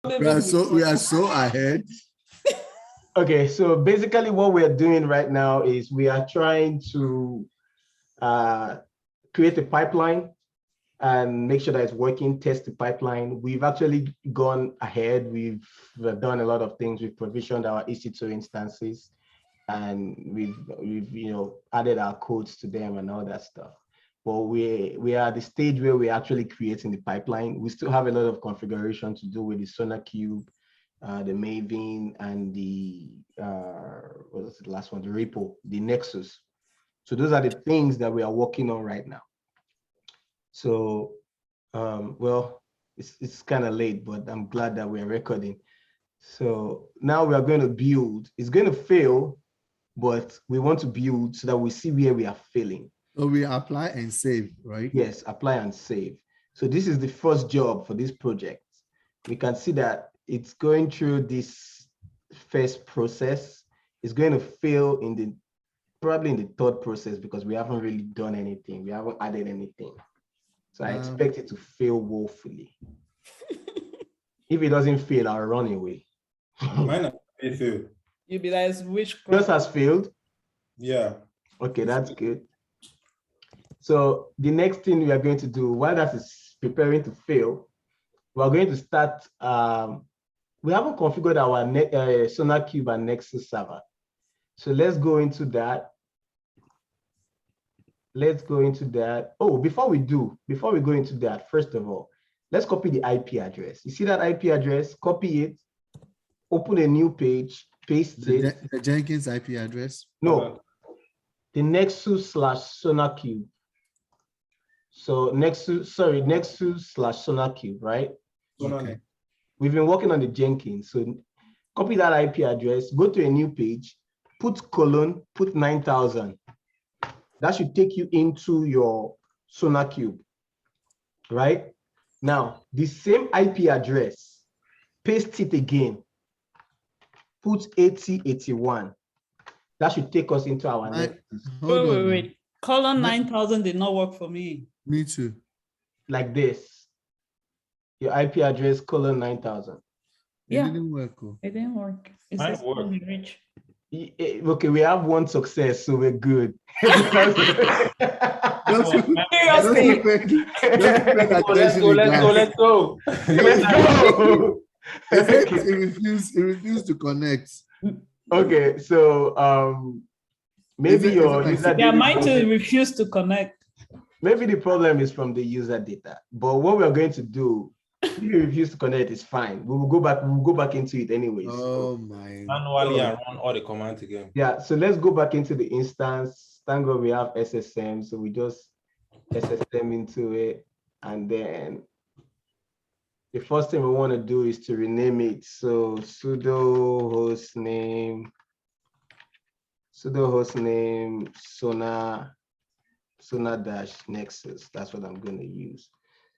We are so ahead. Okay, so basically what we're doing right now is we are trying to create a pipeline and make sure that it's working, test the pipeline. We've actually gone ahead. We've done a lot of things. We've provisioned our EC2 instances, and we've added our codes to them and all that stuff. But we are at the stage where we're actually creating the pipeline. We still have a lot of configuration to do with the SonarQube, the Maven, and the what was the last one? The repo, the Nexus. So those are the things that we are working on right now. So, well, it's kind of late, but I'm glad that we're recording. So now we are going to build. It's going to fail, but we want to build so that we see where we are failing. So we apply and save, right? Yes, apply and save. So this is the first job for this project. We can see that it's going through this first process. It's going to fail probably in the third process because we haven't really done anything. We haven't added anything. So I expect it to fail woefully. If it doesn't fail, I'll run away. Mine has failed. You'll be like, which Yours has failed? Yeah. Okay, that's good. So the next thing we are going to do, while that is preparing to fail, we are going to start, we haven't configured our SonarQube and Nexus server. So let's go into that. Let's go into that. Oh, before we go into that, first of all, let's copy the IP address. You see that IP address? Copy it, open a new page, paste it. The Jenkins IP address? No, the Nexus/SonarQube. So Nexus/SonarQube, right? Okay. We've been working on the Jenkins. So copy that IP address, go to a new page, put colon, put 9,000. That should take you into your SonarQube, right? Now, the same IP address, paste it again, put 8081. That should take us into our next. Wait. Colon 9,000 did not work for me. Me too. Like this. Your IP address, colon 9,000. Yeah. It didn't work. It didn't work. It Mine says worked. rich. Okay, we have one success, so we're good. Let's go. It refused to connect. Okay, so maybe your user data. Yeah, mine too refused to connect. Maybe the problem is from the user data. But what we're going to do, if you refuse to connect, it's fine. We will go back into it anyways. Oh my. Manually and run all the commands again. Yeah, so let's go back into the instance. Thank God we have SSM, so we just SSM into it, and then the first thing we want to do is to rename it. So sudo hostname sonar-nexus. That's what I'm going to use.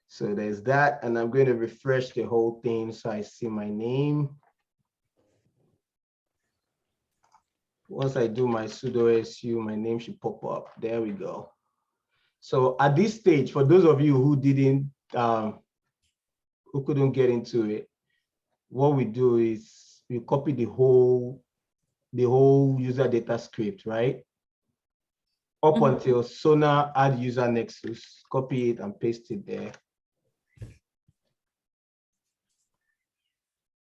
So there's that, and I'm going to refresh the whole thing so I see my name. Once I do my sudo su, my name should pop up. There we go. So at this stage, for those of you who couldn't get into it, what we do is we copy the whole user data script, right? Up until sonar add user nexus, copy it and paste it there.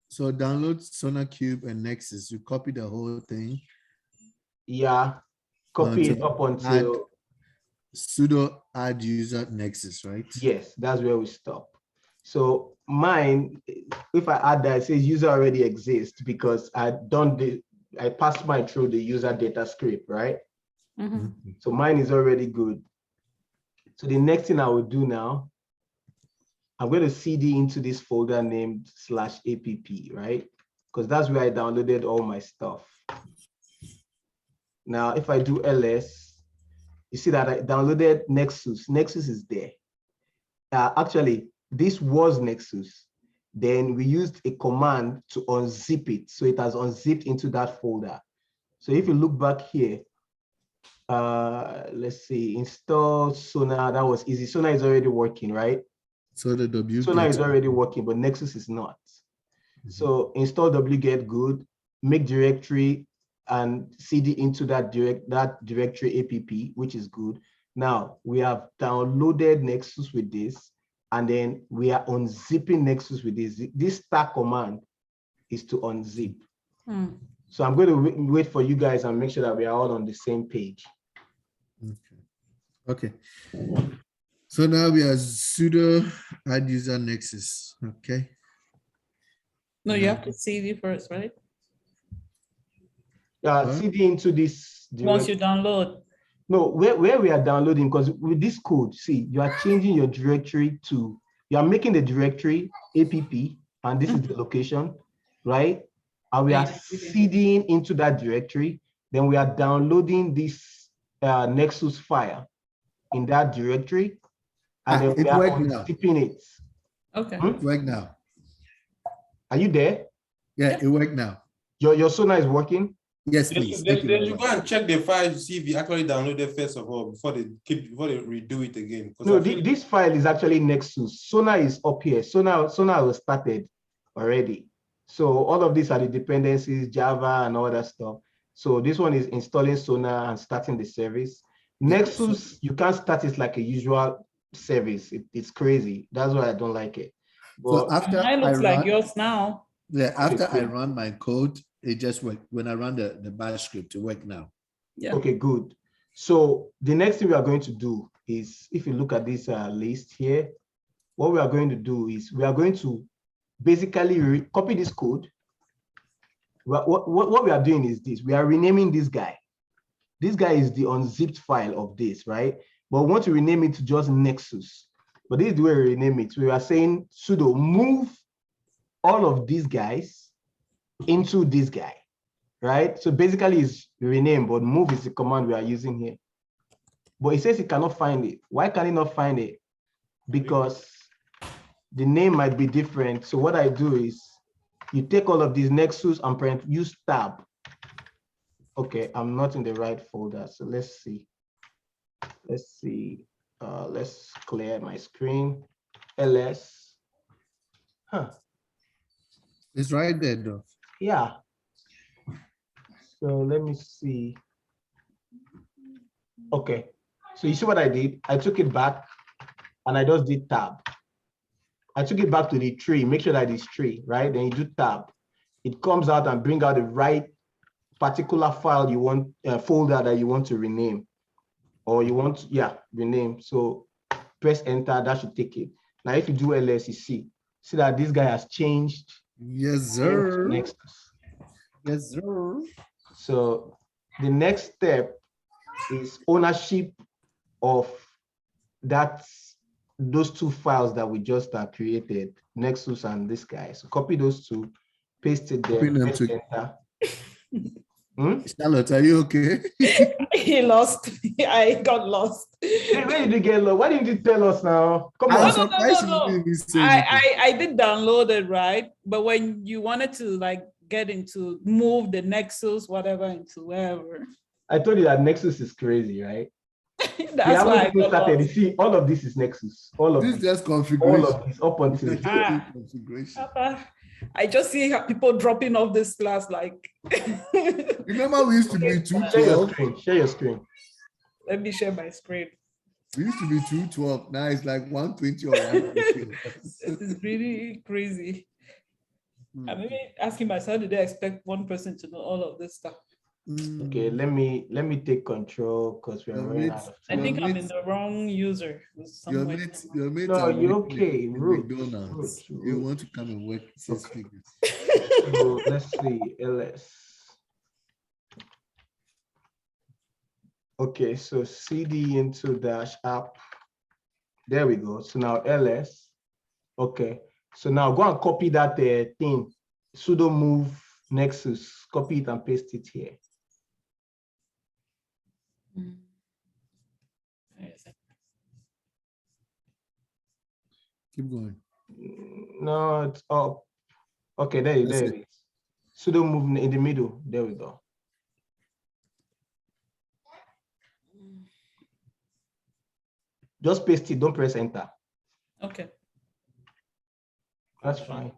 So download SonarQube and Nexus. You copy the whole thing. Yeah, copy it up until sudo add user nexus, right? Yes, that's where we stop. So mine, if I add that, it says user already exists because I passed mine through the user data script, right? So mine is already good. So the next thing I will do now, I'm going to cd into this folder named /app, right? Because that's where I downloaded all my stuff. Now, if I do ls, you see that I downloaded Nexus. Nexus is there. Actually, this was Nexus. Then we used a command to unzip it. So it has unzipped into that folder. So if you look back here, let's see, install Sonar. That was easy. Sonar is already working, right? So the W. Sonar is already working, but Nexus is not. So install wget good, make directory and cd into that directory app, which is good. Now we have downloaded Nexus with this, and then we are unzipping Nexus with this. This stack command is to unzip. So I'm going to wait for you guys and make sure that we are all on the same page. Okay. So now we are sudo add user Nexus. Okay. No, you have to CD first, right? CD into this directory. Once you download. No, where we are downloading, because with this code, see, you are changing your directory to, you are making the directory app, and this is the location, right? And we are seeding into that directory. Then we are downloading this Nexus file in that directory, and then we are unzipping it. Okay. It worked now. Are you there? Yeah, it worked now. Your Sona is working? Yes, please. Then you go and check the file to see if you actually downloaded first of all before they redo it again. No, this file is actually Nexus. Sona is up here. Sona was started already. So all of these are the dependencies, Java and all that stuff. So this one is installing Sona and starting the service. Nexus, you can't start it like a usual service. It's crazy. That's why I don't like it. But so after mine looks like yours now. Yeah, after I run my code, it just worked. When I run the bash script, it work now. Yeah. Okay, good. So the next thing we are going to do is, if you look at this list here, what we are going to do is we are going to basically copy this code. What we are doing is this. We are renaming this guy. This guy is the unzipped file of this, right? But we want to rename it to just Nexus. But this is the way we rename it. We are saying sudo move all of these guys into this guy, right? So basically it's rename, but move is the command we are using here. But it says it cannot find it. Why can it not find it? Because the name might be different. So what I do is you take all of these Nexus and use tab. Okay, I'm not in the right folder. So let's see. Let's clear my screen. ls. It's right there, though. Yeah. So let me see. Okay. So you see what I did? I took it back and I just did tab. I took it back to the tree, make sure that it's tree, right? Then you do tab. It comes out and bring out the right particular file you want, folder that you want to rename. Or you want, rename. So press enter, that should take it. Now if you do ls, you see that this guy has changed. Yes, sir. Next. Yes, sir. So the next step is ownership of those two files that we just created, Nexus and this guy. So copy those two, paste it there, press enter. Charlotte, are you okay? He lost me. I got lost. Hey, where did you get lost? Why didn't you tell us now? Come on. No. I did download it, right? But when you wanted to like get into move the Nexus, whatever, into wherever. I told you that Nexus is crazy, right? That's why I got started. You lost. see, all of this is Nexus. All of this this, just configuration. all of this up until configuration. I just see people dropping off this class like. Remember, we used to be 212. Share your screen. Let me share my screen. We used to be 212. Now it's like 120 or 120. It is really crazy. I'm maybe asking myself, did I expect one person to know all of this stuff? Okay, let me take control because we are running out of time. I think I'm in the wrong user. Your mates no, you're okay. McDonald's. You want to come and work 6 figures. So let's see, ls. Okay, so cd into dash app. There we go. So now ls. Okay, so now go and copy that thing. Sudo move Nexus. Copy it and paste it here. Keep going. No, it's up. Okay, there it is. Sudo move in the middle. There we go. Just paste it, don't press enter. Okay. That's fine.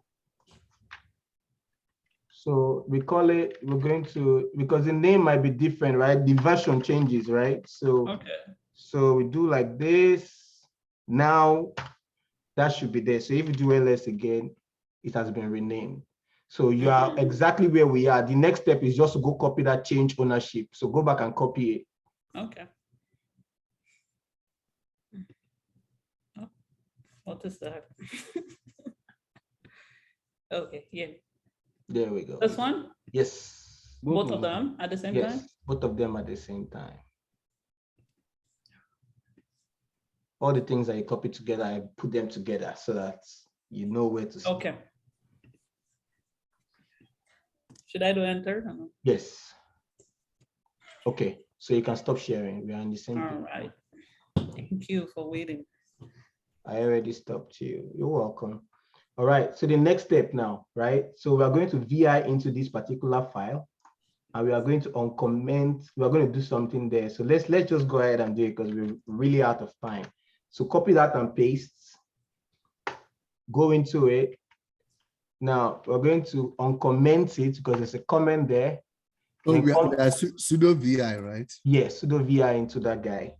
So we call it, we're going to, because the name might be different, right? The version changes, right? So, so we do like this. Now that should be there. So if you do LS again, it has been renamed. So you are exactly where we are. The next step is just to go copy that change ownership. So go back and copy it. Okay. Oh, what is that? Okay, yeah. There we go. This one? Yes. Both of them at the same time? Yes, both of them at the same time. All the things that you copy together, I put them together so that you know where to start. Okay. Should I do enter? Or no? Yes. Okay, so you can stop sharing. We are in the same All page. right. Thank you for waiting. I already stopped you. You're welcome. All right, so the next step now, right? So we are going to VI into this particular file, and we are going to uncomment. We are going to do something there. So let's just go ahead and do it because we're really out of time. So copy that and paste. Go into it. Now we're going to uncomment it because there's a comment there. Oh, we are sudo vi, right? Yes, sudo vi into that guy.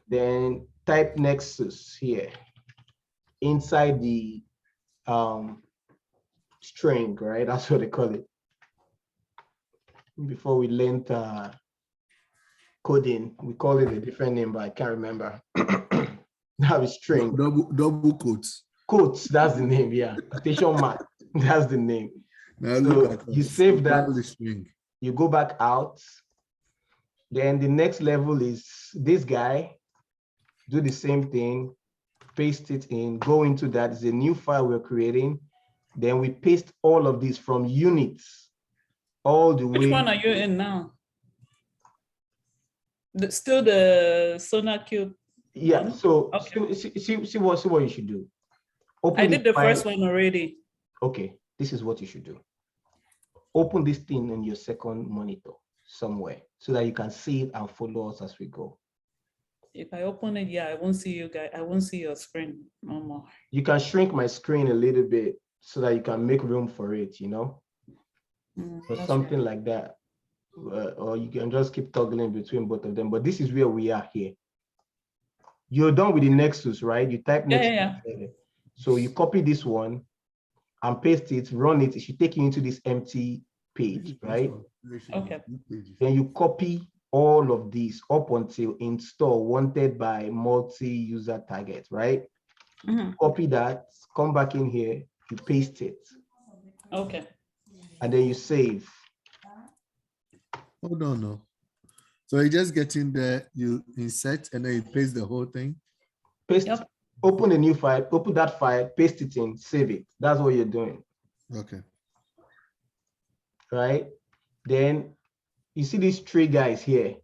Then type Nexus here inside the string, right? That's what they call it. Before we learned coding, we call it a different name, but I can't remember. Now it's string. Double quotes. Quotes, that's the name, yeah. Quotation mark, that's the name. Now So look at you us. save that, The string. you go back out. Then the next level is this guy. Do the same thing, paste it in, go into that. It's a new file we're creating. Then we paste all of this from units all the way. Which one are you in now? Still the SonarQube? Yeah, one? so Okay. see what you should do. Open I did the file. first one already. Okay, this is what you should do. Open this thing on your second monitor somewhere so that you can see it and follow us as we go. If I open it, yeah, I won't see you guys. I won't see your screen no more. You can shrink my screen a little bit so that you can make room for it, you know, or something right. like that. Or you can just keep toggling between both of them. But this is where we are here. You're done with the Nexus, right? You type Nexus. Yeah. So you copy this one and paste it, run it. It should take you into this empty page, right? Okay. Then you copy all of these up until install wanted by multi-user target, right? Copy that, come back in here, you paste it. Okay. And then you save. Hold on, no. So you just get in there, you insert, and then you paste the whole thing. Paste, open a new file, open that file, paste it in, save it. That's what you're doing. Okay. Right? Then you see these three guys here,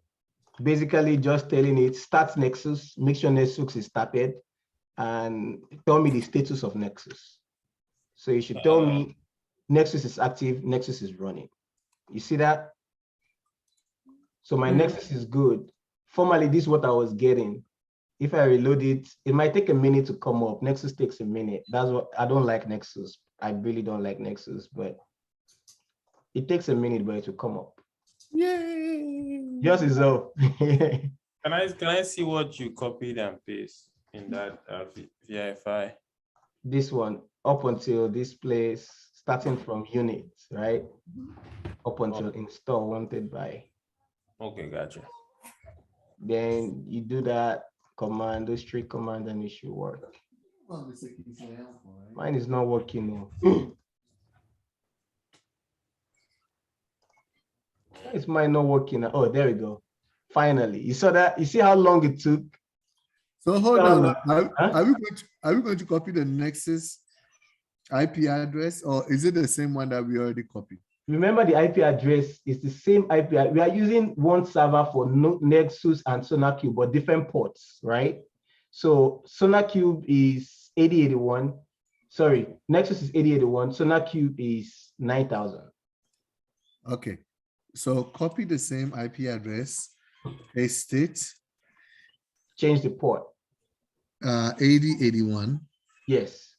basically just telling it, start Nexus, make sure Nexus is started, and tell me the status of Nexus. So you should tell me Nexus is active, Nexus is running. You see that? So my Nexus is good. Formerly, this is what I was getting. If I reload it, it might take a minute to come up. Nexus takes a minute. That's what I don't like Nexus. I really don't like Nexus, but it takes a minute, but it will come up. Yay! Yours is up. Can I see what you copied and paste in that VI file? This one up until this place, starting from units, right? Up until install wanted by. Okay, gotcha. Then you do that command, those three commands, and it should work. Mine is not working now. It's mine not working now. Oh, there we go. Finally, you saw that? You see how long it took? So hold on. Are we going to copy the Nexus IP address, or is it the same one that we already copied? Remember, the IP address is the same IP. We are using one server for Nexus and SonarQube, but different ports, right? So SonarQube is 8081. Sorry, Nexus is 8081. SonarQube is 9000. Okay. So copy the same IP address, paste it. Change the port. 8081. Yes.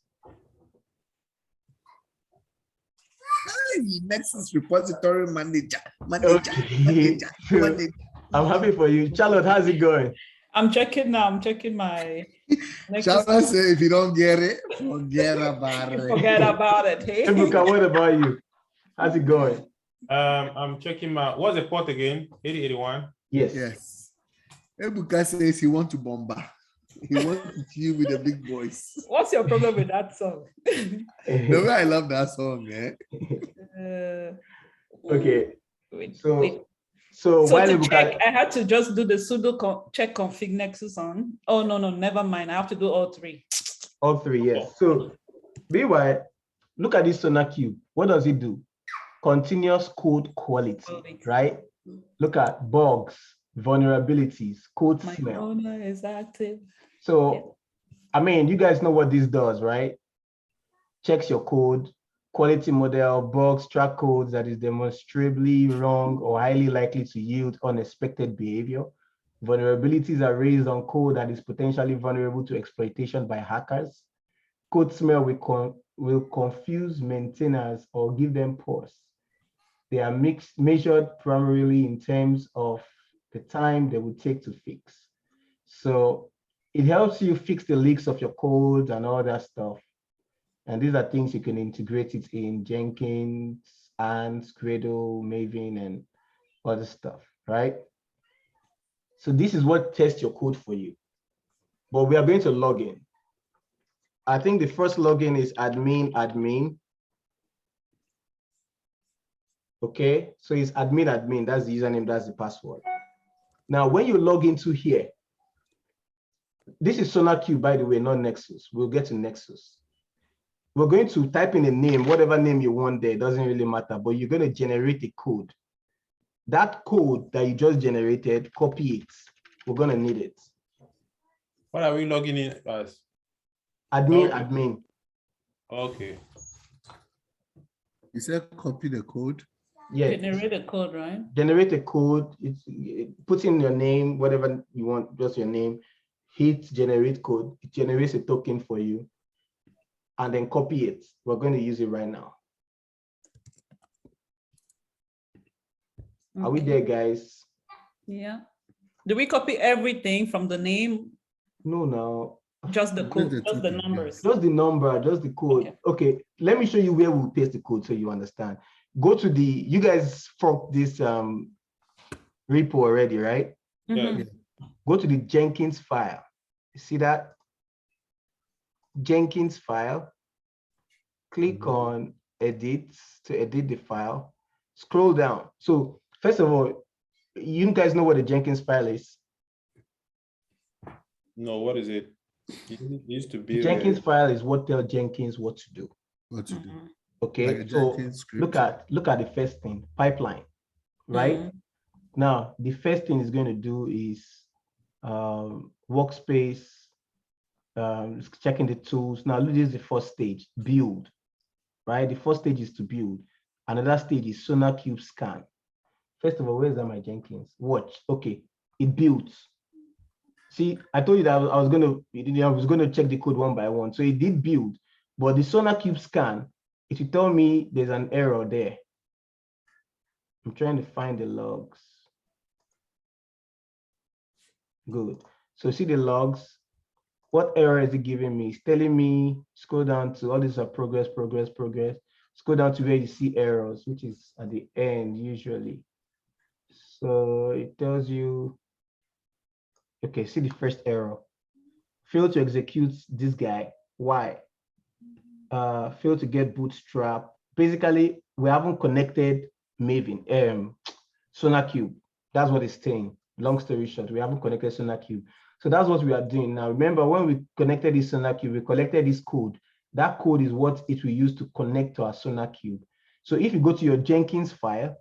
Nexus repository manager. Okay. Manager. I'm happy for you. Charlotte, how's it going? I'm checking now. I'm checking my Charlotte say if you don't get it, forget about it. Forget about it. Hey, Ebuka, what about you? How's it going? I'm checking my, what's the port again? 8081. Yes. Yes. Ebuka says he wants to bomba. He wants to chill with the big boys. what's your problem with that song? The way I love that song, eh? Okay. Wait, So, wait. so while to Ebuka, check, I had to just do the sudo check config nexus on. Oh no, never mind. I have to do all three. all three, yes. So meanwhile, look at this Sonar Cube. What does it do? Continuous code quality, right? Look at bugs, vulnerabilities, code My smell. owner is active. So, I mean, you guys know what this does, right? Checks your code, quality model, bugs, track codes that is demonstrably wrong or highly likely to yield unexpected behavior. Vulnerabilities are raised on code that is potentially vulnerable to exploitation by hackers. Code smell will confuse maintainers or give them pause. They are measured primarily in terms of the time they will take to fix. So it helps you fix the leaks of your code and all that stuff. And these are things you can integrate it in Jenkins, Ants, Gradle, Maven, and other stuff, right? So this is what tests your code for you. But we are going to log in. I think the first login is admin. Okay, so it's admin, that's the username, that's the password. Now, when you log into here, this is SonarQube, by the way, not Nexus. We'll get to Nexus. We're going to type in a name, whatever name you want there, it doesn't really matter, but you're going to generate a code. That code that you just generated, copy it. We're going to need it. What are we logging in as? Admin. Okay. You said copy the code? Yeah. Generate a code, right? Generate a code, put in your name, whatever you want, just your name, hit generate code, it generates a token for you, and then copy it. We're going to use it right now. Okay. Are we there, guys? Yeah. Do we copy everything from the name? No. Just the code, just the numbers. Just the number, just the code. Okay, let me show you where we'll paste the code so you understand. Go to the, you guys forked this repo already, right? Mm-hmm. Go to the Jenkins file. You see that? Jenkins file. Click on edit to edit the file. Scroll down. So first of all, you guys know what the Jenkins file is? No, what is it? It used to be. The Jenkins file is what tells Jenkins what to do. What to do. Okay, like so look at the first thing, pipeline, right? Now, the first thing it's going to do is workspace, checking the tools. Now, this is the first stage, build, right? The first stage is to build. Another stage is SonarQube scan. First of all, where's that my Jenkins? Watch, okay, it builds. See, I told you that I was going to check the code one by one. So it did build, but the SonarQube scan, it will tell me there's an error there. I'm trying to find the logs. Good. So see the logs. What error is it giving me? It's telling me, scroll down to all these are progress. Scroll down to where you see errors, which is at the end usually. So it tells you, okay, see the first error. Fail to execute this guy. Why? Fail to get bootstrap. Basically, we haven't connected Maven, SonarQube. That's what it's saying. Long story short, we haven't connected SonarQube. So that's what we are doing now. Remember, when we connected this SonarQube, we collected this code. That code is what it will use to connect to our SonarQube. So if you go to your Jenkins file,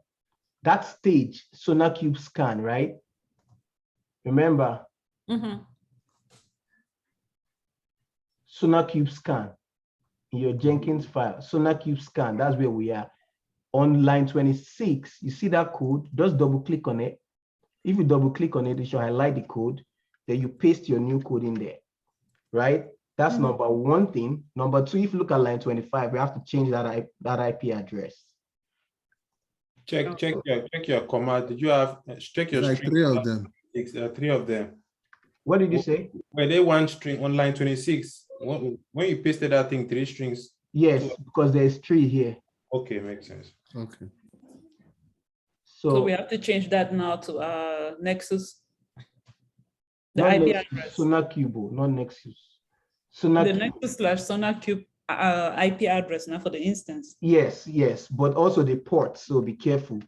that stage, SonarQube scan, right? Remember, SonarQube scan in your Jenkins file, SonarQube scan, that's where we are. On line 26, you see that code, just double click on it. If you double click on it, it should highlight the code, then you paste your new code in there, right? That's number one thing. Number two, if you look at line 25, we have to change that IP address. Check your command. Did you have check your It's like string? 3 of them. Three of them. What did you say? Were they one string on line 26? When you pasted that thing, 3 strings. Yes, because there's 3 here. Okay, makes sense. Okay. So we have to change that now to Nexus. The not IP Nexus, address. SonarQube, not Nexus. The SonarQube. Nexus/SonarQube IP address now for the instance. Yes, but also the port. So be careful,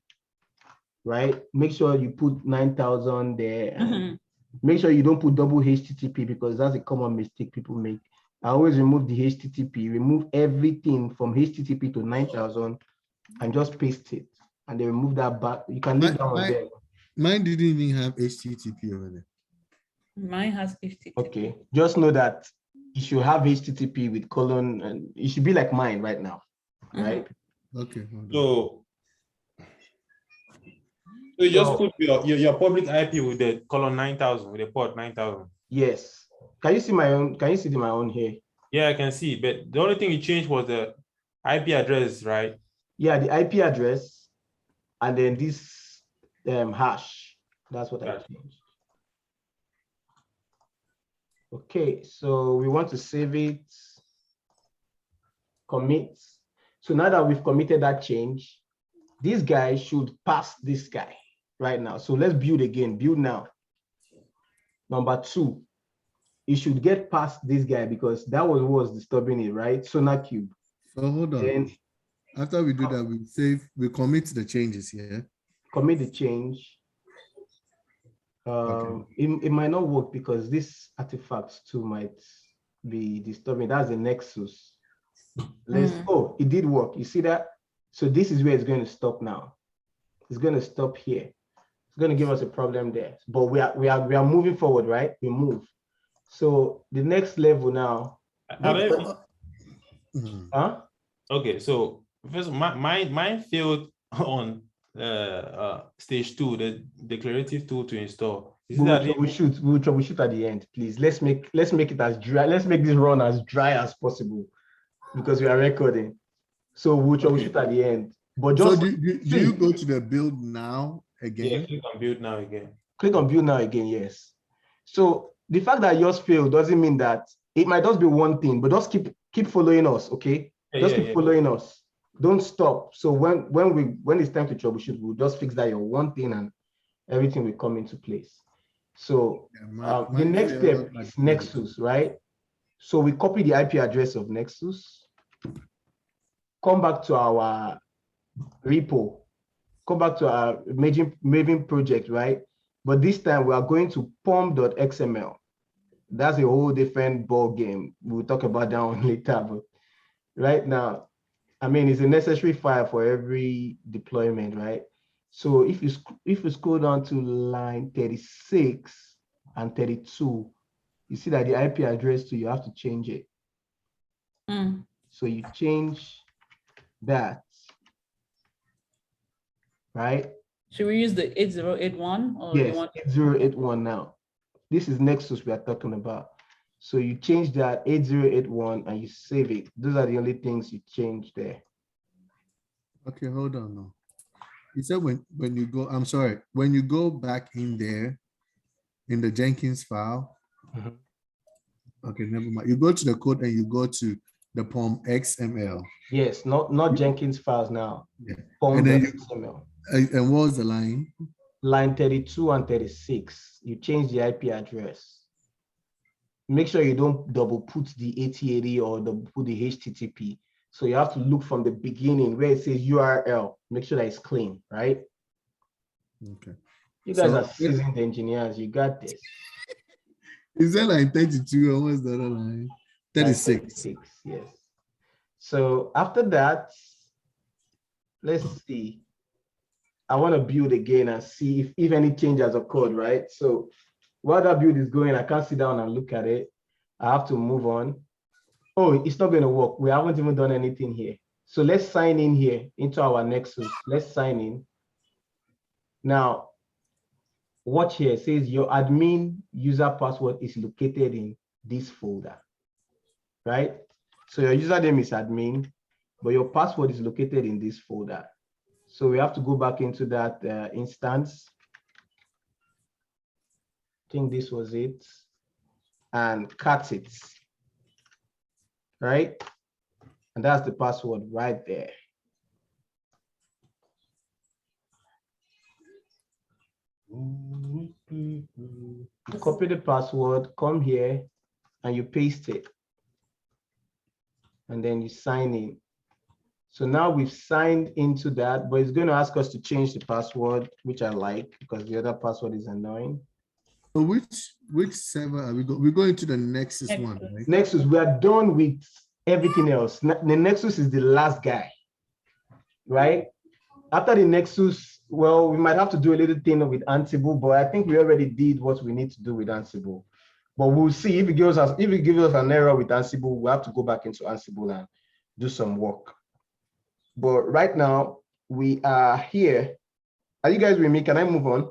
right? Make sure you put 9000 there. And make sure you don't put double HTTP because that's a common mistake people make. I always remove the HTTP, remove everything from HTTP to 9000 and just paste it. And then remove that back. You can leave that one there. Mine didn't even have HTTP over there. Mine has HTTP. Okay, just know that you should have HTTP with colon, and it should be like mine right now, right? Okay. So you just put your public IP with the colon 9000 with the port 9000. Yes. Can you see my own? Can you see my own here? Yeah, I can see. But the only thing you changed was the IP address, right? Yeah, the IP address, and then this hash. That's what I changed. Okay, so we want to save it, commit. So now that we've committed that change, this guy should pass this guy right now. So let's build again, build now. Number 2, it should get past this guy because that was what was disturbing it, right? SonarQube. So hold on. Then, after we do that, we commit the changes here. Commit the change. Okay. It might not work because this artifact too might be disturbing. That's the Nexus. Oh, it did work. You see that? So this is where it's going to stop now. It's going to stop here. It's going to give us a problem there. But we are moving forward, right? We move. So the next level now. Okay, so first mine failed on stage 2, the declarative tool to install. We'll troubleshoot at the end, please. Let's make it as dry. Let's make this run as dry as possible because we are recording. So we'll troubleshoot at the end. But just so do you go to the build now again? Yeah, click on build now again. Click on build now again, yes. So the fact that yours failed doesn't mean that it might just be one thing, but just keep following us, okay? Just keep following us. Don't stop. So when it's time to troubleshoot, we'll just fix that your one thing and everything will come into place. So the next step is Nexus, right? So we copy the IP address of Nexus, come back to our repo, come back to our Maven project, right? But this time we are going to pom.xml. That's a whole different ball game. We'll talk about that one later, but right now, I mean, it's a necessary file for every deployment, right? So if you scroll down to line 36 and 32, you see that the IP address you have to change it. So you change that, right? Should we use the 8081 or yes, 8081 now? This is Nexus we are talking about. So you change that 8081 and you save it. Those are the only things you change there. Okay, hold on now. You said when you go, I'm sorry, when you go back in there in the Jenkins file. Okay, never mind. You go to the code and you go to the POM XML. Yes, not Jenkins files now. Yeah. POM XML. And what was the line? Line 32 and 36. You change the IP address. Make sure you don't double put the 8080 or double put the HTTP. So you have to look from the beginning where it says URL. Make sure that it's clean, right? Okay. You guys are seasoned engineers. You got this. Is that line 32 or what's the other line? 36. 36, yes. So after that, let's see. I want to build again and see if any changes occurred, right? So while that build is going, I can't sit down and look at it. I have to move on. Oh, it's not going to work. We haven't even done anything here. So let's sign in here into our Nexus. Let's sign in. Now, watch here. It says your admin user password is located in this folder, right? So your username is admin, but your password is located in this folder. So we have to go back into that instance. I think this was it. And cut it. Right? And that's the password right there. You copy the password, come here, and you paste it. And then you sign in. So now we've signed into that, but it's going to ask us to change the password, which I like because the other password is annoying. So which server are we going? We're going to the Nexus one, right? Nexus, we are done with everything else. The Nexus is the last guy, right? After the Nexus, well, we might have to do a little thing with Ansible, but I think we already did what we need to do with Ansible. But we'll see if it gives us an error with Ansible, we'll have to go back into Ansible and do some work. But right now we are here. Are you guys with me? Can I move on?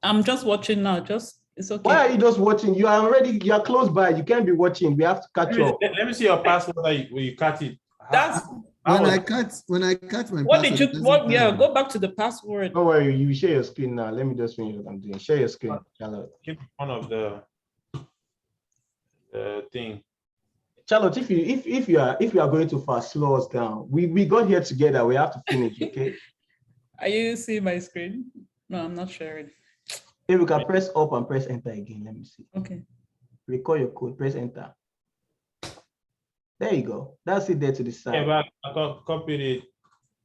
I'm just watching now. It's okay. Why are you just watching? You are close by. You can't be watching. We have to catch up. Let me see your password where you cut it. That's When I cut my what password, did you it doesn't what? Yeah, tell me. go back to the password. Don't worry, you share your screen now. Let me just finish what I'm doing. Share your screen, Charlotte. Keep one of the thing. Charlotte, if you are going too fast, slow us down. We got here together. We have to finish, okay? Are you seeing my screen? No, I'm not sharing. If we can press up and press enter again, let me see. Okay. Record your code, press enter. There you go. That's it there to the side. Yeah, but I copied it.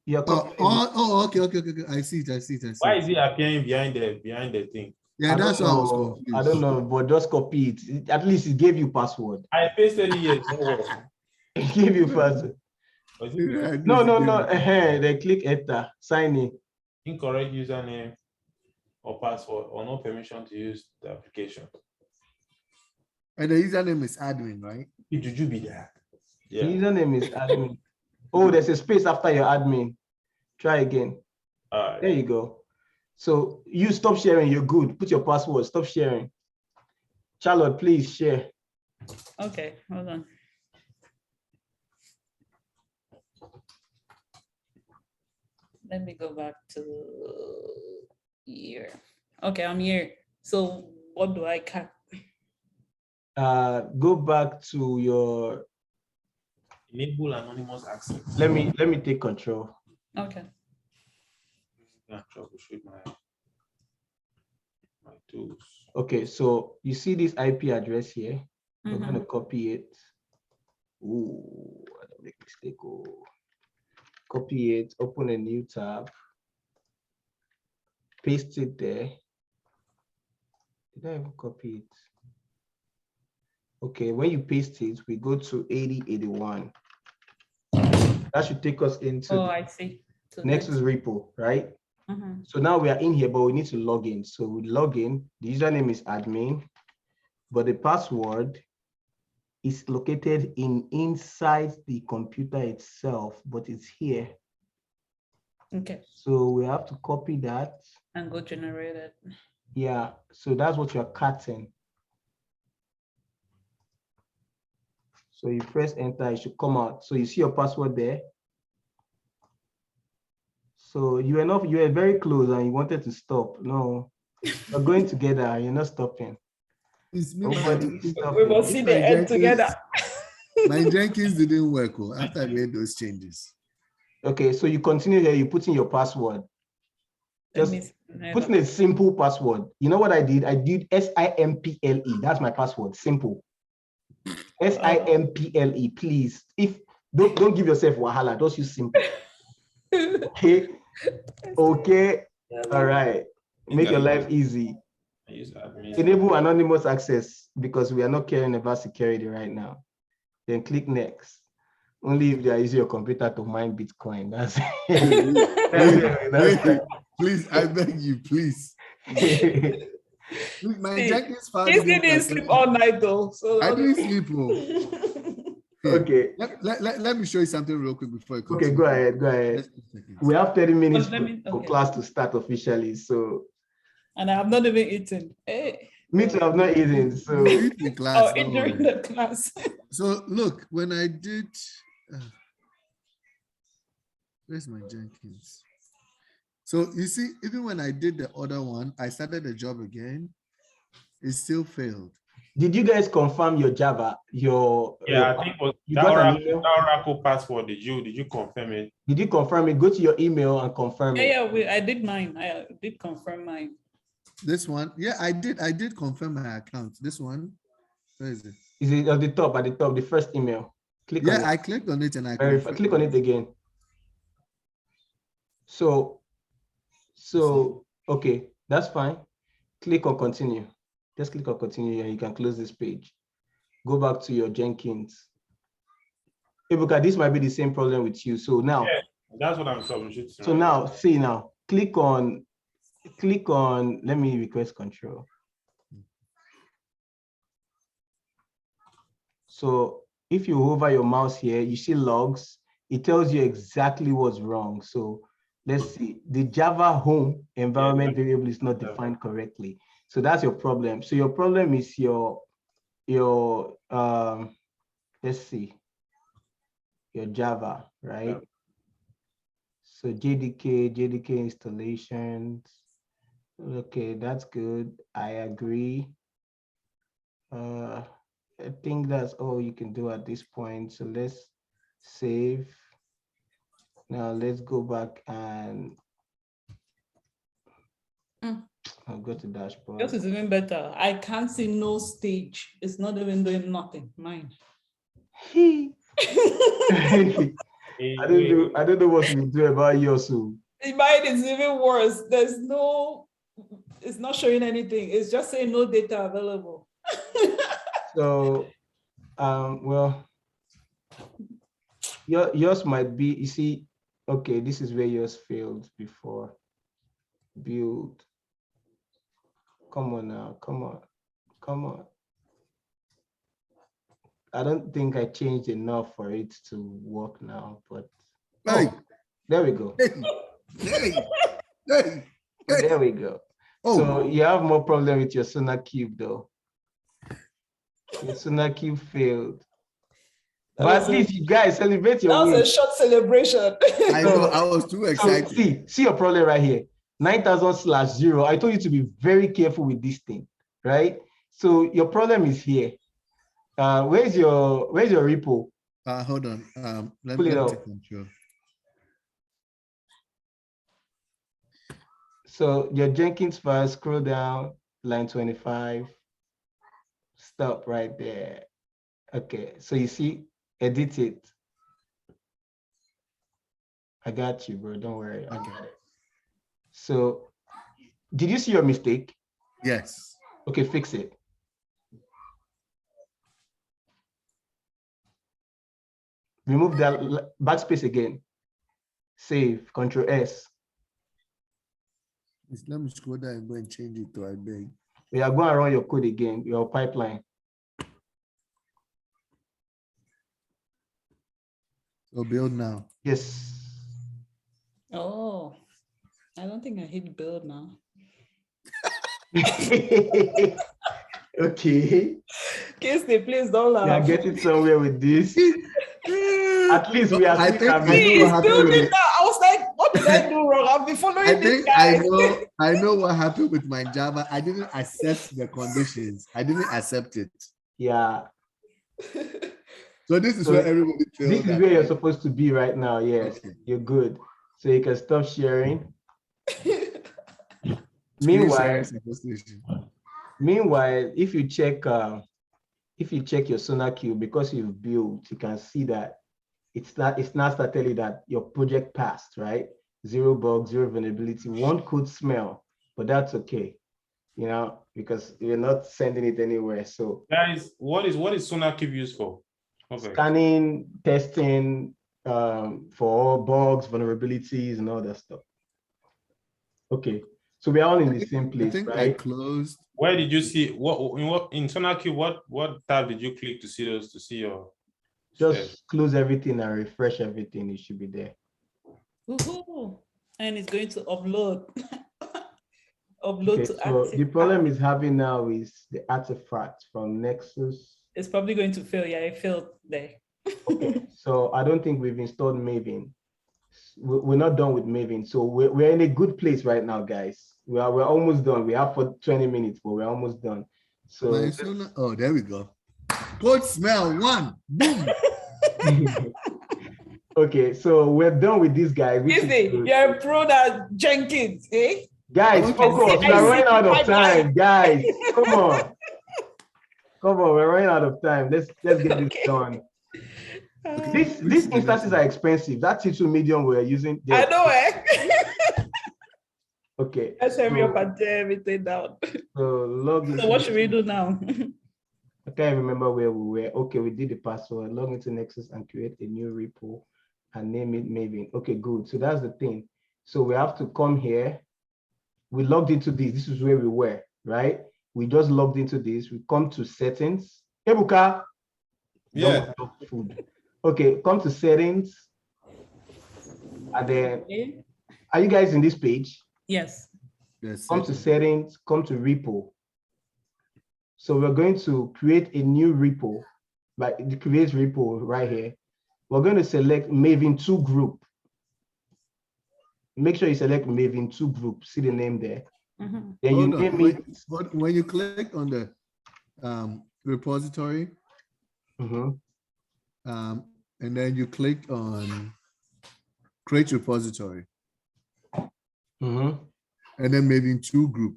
You're Okay. I see it. Why is it appearing behind the thing? Yeah, that's why I was confused. I don't know, but just copy it. At least it gave you password. I pasted it here. It gave you password. Yeah, No. Then click enter, sign in. Incorrect username or password or no permission to use the application. And the username is admin, right? It should be that. The Yeah. username is admin. Oh, there's a space after your admin. Try again. All right. There you go. So you stop sharing, you're good. Put your password, stop sharing. Charlotte, please share. Okay, hold on. Let me go back to here. Okay, I'm here. So what do I cut? Go back to your. Enable anonymous access. Let me take control. Okay. Yeah, troubleshoot my tools. Okay, so you see this IP address here. We're Mhm. gonna copy it. Ooh, I don't make mistake. Oh. Copy it, open a new tab, paste it there. Did I even copy it? Okay, when you paste it, we go to 8081. That should take us into Oh, I see. So Nexus repo, right? Mhm. So now we are in here, but we need to log in. So we log in, the username is admin, but the password is located inside the computer itself, but it's here. Okay. So we have to copy that. And go generate it. Yeah, so that's what you're cutting. So you press enter, it should come out. So you see your password there. So you were very close and you wanted to stop. No, we're going together, you're not stopping. It's me. Nobody We stopping. must see the end together. My Jenkins didn't work after I made those changes. Okay, so you continue here, you put in your password. Just put in a simple password. You know what I did? I did SIMPLE. That's my password. Simple. SIMPLE, please. If don't give yourself wahala, just use simple. Okay. Okay. All right. Make your life easy. I use admin. Enable anonymous access because we are not caring about security right now. Then click next. Only if they are using your computer to mine Bitcoin. That's it. Please, I beg you, please. My Jenkins file He didn't sleep all night though. So I didn't sleep. Okay. Let me show you something real quick before I continue. Okay, go ahead. We have 30 minutes for class to start officially. So. And I have not even eaten. Hey. Me too, I've not eaten. So. Eat in class. Oh, during the class. So look, when I did, where's my Jenkins? So you see, even when I did the other one, I started the job again. It still failed. Did you guys confirm your Java? Yeah, I think you got an email? that Oracle password. Did you confirm it? Did you confirm it? Go to your email and confirm it. Yeah, I did mine. I did confirm mine. This one, yeah, I did confirm my account. This one, where is it? Is it at the top? At the top, the first email. Click on Yeah, it. I clicked on it and I Verify. Click on it again. So okay, that's fine. Click on continue. Just click on continue and you can close this page. Go back to your Jenkins. Ibuka, this might be the same problem with you. So now, Yeah, that's what I'm troubleshooting. so now, see now, click on, let me request control. So if you hover your mouse here, you see logs, it tells you exactly what's wrong. So let's see, the Java home environment variable is not defined correctly. So that's your problem. So your problem is your let's see, your Java, right? Yeah. So JDK installations. Okay, that's good. I agree. I think that's all you can do at this point. So let's save. Now let's go back and I'll go to dashboard. This is even better. I can't see no stage. It's not even doing nothing. Mine. I don't know what you do about yours. Mine is even worse. There's no, it's not showing anything. It's just saying no data available. So, well, yours might be, you see, okay, this is where yours failed before. Build. Come on now, come on. I don't think I changed enough for it to work now, but Hey, there we go. hey. There we go. Oh. So you have more problem with your Sonar Cube though. Your Sonar Cube failed. But at least you guys celebrate your win. That was a short celebration. I know, I was too excited. So see your problem right here. 9,000/0. I told you to be very careful with this thing, right? So your problem is here. Where's your repo? Hold on. Let Pull me it take up. control. So your Jenkins file, scroll down, line 25. Stop right there. Okay, so you see, edit it. I got you, bro. Don't worry. I got it. So, did you see your mistake? Yes. Okay, fix it. Remove that backspace again. Save, Control S. Let me scroll down and go and change it to I beg. We are going to run your code again, your pipeline. So build now. Yes. Oh, I don't think I hit build now. Okay. Case they please don't laugh. We are getting somewhere with this. At least we are. I think I know He's what happened with building it. now. I was like, what did I do wrong? I've been following I this think guy. I know what happened with my Java. I didn't accept the conditions. I didn't accept it. Yeah. So this is where everybody feels. This is where you're supposed to be right now. Yes, Okay. You're good. So you can stop sharing. Meanwhile, if you check your Sonar Cube, because you've built, you can see that it's not start telling you that your project passed, right? 0 bugs, 0 vulnerability. One could smell, but that's okay, because you're not sending it anywhere. So guys, what is Sonar Cube used for? Okay. Scanning, testing, for all bugs, vulnerabilities, and all that stuff. Okay, so we are all in the same place, I think right? I closed. Where did you see what in Sonar Cube? What tab did you click to see those? To see your Just steps? close everything and refresh everything. It should be there. And it's going to upload. Okay, so the problem is having now is the artifact from Nexus. It's probably going to fail. Yeah, it failed there. Okay, so I don't think we've installed Maven. we're not done with Maven. So we're in a good place right now, guys. We're almost done. We have for 20 minutes, but we're almost done. So Oh, there we go. Code smell one. Boom. okay, so we're done with this guy. You see, you're a pro that Jenkins, eh? Guys, Okay. focus. We are running out of time, guys. Come on. Come on, we're running out of time. Let's get this done. These instances are expensive. That T2 medium we're using. I know, eh? Okay. Let's hurry up and tear everything down. So log in. So what should we do now? I can't remember where we were. Okay, we did the password. Log into Nexus and create a new repo and name it Maven. Okay, good. So that's the thing. So we have to come here. We logged into this. This is where we were, right? We just logged into this. We come to settings. Ebuka. Yeah. Food. Okay, come to settings. And then, are you guys in this page? Yes. Yes. Come to settings, come to repo. So we're going to create a new repo, like the create repo right here. We're going to select Maven 2 group. Make sure you select Maven 2 group. See the name there. Mm-hmm. Then you name it. But when you click on the repository, and then you click on create repository, and then Maven 2 group.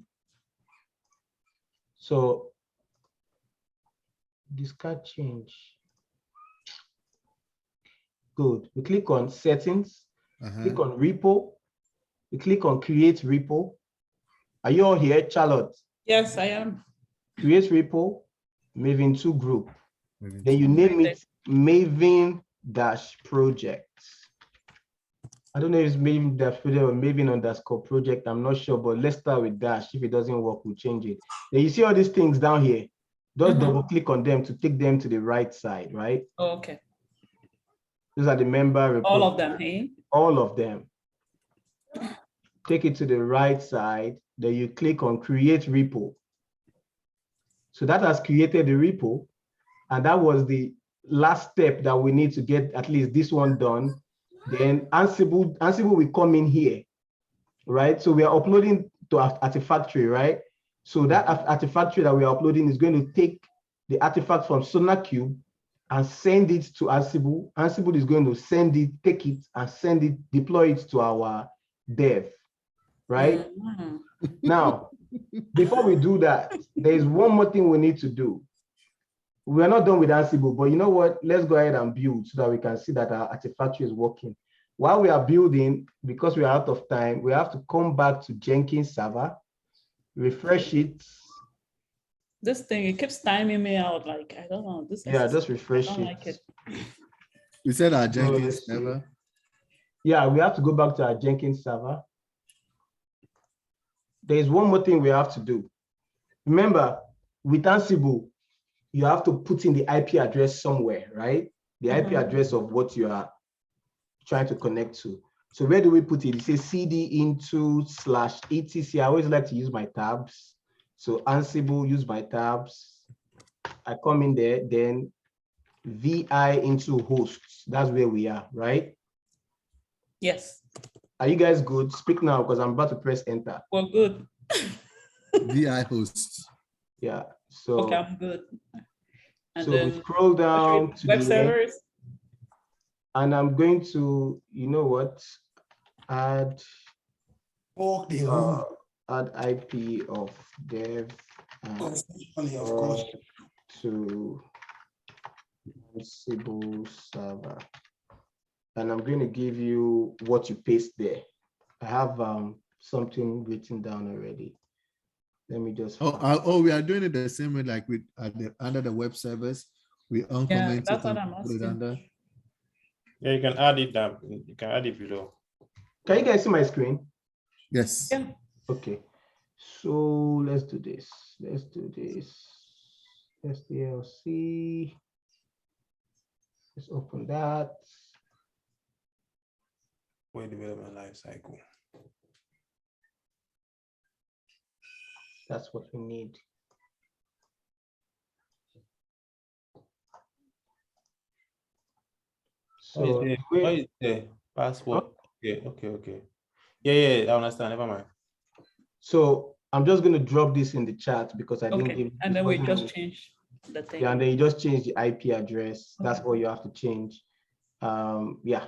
So discard change. Good. We click on settings, click on repo, we click on create repo. Are you all here, Charlotte? Yes, I am. Create repo, Maven 2 group. Maven Then you name it Maven-project. I don't know if it's Maven-project or Maven_project. I'm not sure, but let's start with dash. If it doesn't work, we'll change it. Then you see all these things down here. Just double click on them to take them to the right side, right? Oh, okay. Those are the member reports. All of them, eh? All of them. Take it to the right side. Then you click on create repo. So that has created the repo. And that was the last step that we need to get at least this one done. Then Ansible will come in here, right? So we are uploading to Artifactory, right? So that Artifactory that we are uploading is going to take the artifact from SonarQube and send it to Ansible. Ansible is going to send it, take it, and send it, deploy it to our dev, right? Now, before we do that, there is one more thing we need to do. We are not done with Ansible, but you know what? Let's go ahead and build so that we can see that our Artifactory is working. While we are building, because we are out of time, we have to come back to Jenkins server, refresh it. This thing, it keeps timing me out. Like, I don't know. Just refresh it. Like it. We said our Jenkins server. Yeah, we have to go back to our Jenkins server. There's one more thing we have to do. Remember, with Ansible, you have to put in the IP address somewhere, right? The IP address of what you are trying to connect to. So where do we put it? It says cd into/etc. I always like to use my tabs. So Ansible, use my tabs. I come in there, then vi into hosts. That's where we are, right? Yes. Are you guys good? Speak now because I'm about to press enter. Well, good. vi hosts. Yeah. So okay, I'm good. And so then we scroll down to web the servers. end, and I'm going to, you know what, add IP of dev and to Ansible server, and I'm going to give you what you paste there. I have something written down already. Let me just. We are doing it the same way, like with under the web servers. We uncomment that's it what and I'm put it asking. under. Yeah, you can add it down. You can add it below. Can you guys see my screen? Yes. Yeah. Okay. So let's do this. Let's do this. SDLC. Let's open that. Web development life cycle. That's what we need. So What is the password? Okay. Yeah, I understand. Never mind. So I'm just going to drop this in the chat because I didn't give. And then we just change the thing. Yeah, and then you just change the IP address. That's all you have to change. Yeah.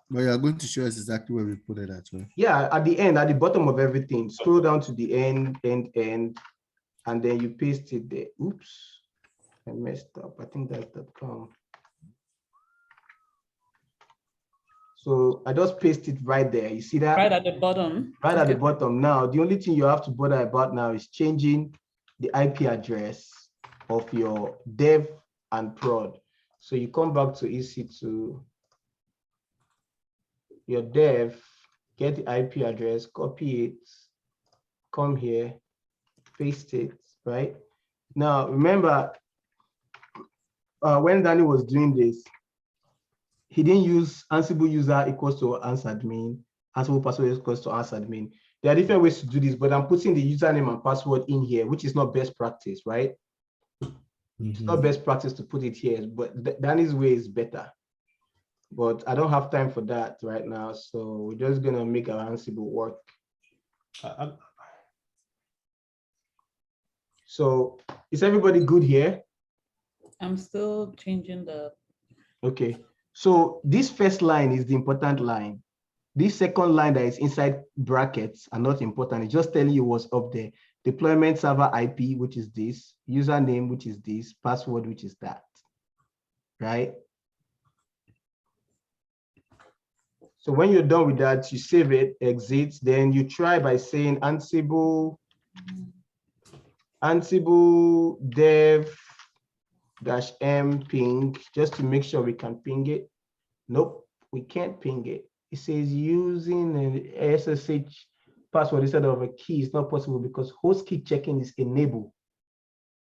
But you are going to show us exactly where we put it at, right? Yeah, at the end, at the bottom of everything, scroll down to the end, and then you paste it there. Oops, I messed up. I think that's .com. So I just paste it right there. You see that? Right at the bottom. Right at the bottom. Now, the only thing you have to bother about now is changing the IP address of your dev and prod. So you come back to EC2, your dev, get the IP address, copy it, come here, paste it, right? Now, remember, when Danny was doing this, he didn't use Ansible user equals to answeradmin, Ansible password equals to answeradmin. There are different ways to do this, but I'm putting the username and password in here, which is not best practice, right? It's not best practice to put it here, but Danny's way is better. But I don't have time for that right now, so we're just gonna make our Ansible work. So is everybody good here? I'm still changing the. Okay, so this first line is the important line. This second line that is inside brackets are not important. It's just telling you what's up there. Deployment server IP, which is this, username, which is this, password, which is that, right? So when you're done with that, you save it, exit, then you try by saying Ansible dev -m ping, just to make sure we can ping it. Nope, we can't ping it. It says using an SSH password instead of a key is not possible because host key checking is enabled.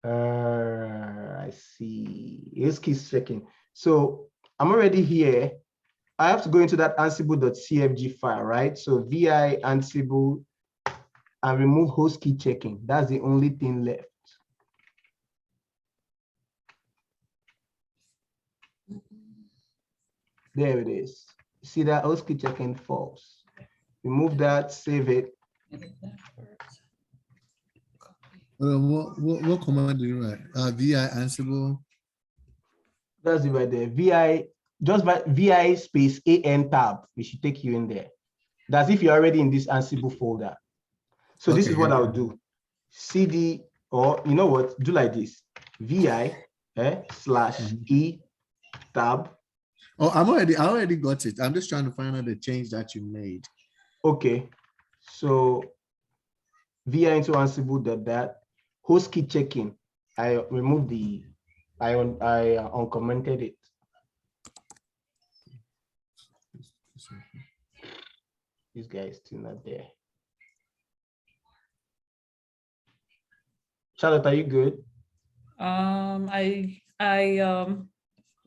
I see. Host key checking. So I'm already here. I have to go into that ansible.cfg file, right? So vi ansible and remove host key checking. That's the only thing left. There it is. See that host key checking false. Remove that, save it. What command do you write? VI Ansible. That's it right there. VI, just by VI space AN tab, we should take you in there. That's if you're already in this Ansible folder. So this is what I'll do. CD, or you know what, do like this. VI /E tab. Oh, I already got it. I'm just trying to find out the change that you made. Okay, so VI into Ansible that host key checking. I removed I uncommented it. This guy is still not there. Charlotte, are you good? I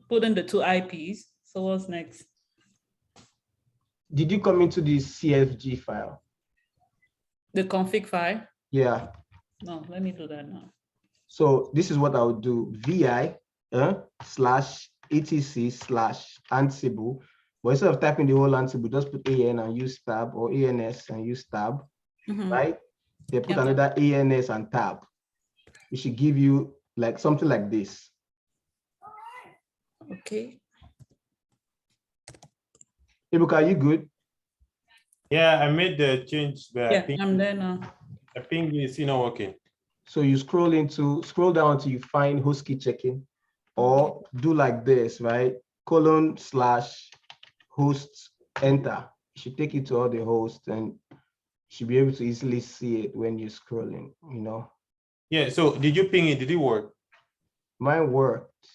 put in the 2 IPs. So what's next? Did you come into the CFG file? The config file? Yeah. No, let me do that now. So this is what I would do. VI /etc/Ansible. But instead of typing the whole Ansible, just put AN and use tab, or ANS and use tab, right? They put another ANS and tab. It should give you like something like this. Okay. Ibuka, are you good? Yeah, I made the change, but yeah, I'm there now. I think it's not working. So you scroll down until you find host key checking, or do like this, right? :/host enter. You should take it to all the hosts and you should be able to easily see it when you're scrolling, you know? Yeah, so did you ping it? Did it work? Mine worked.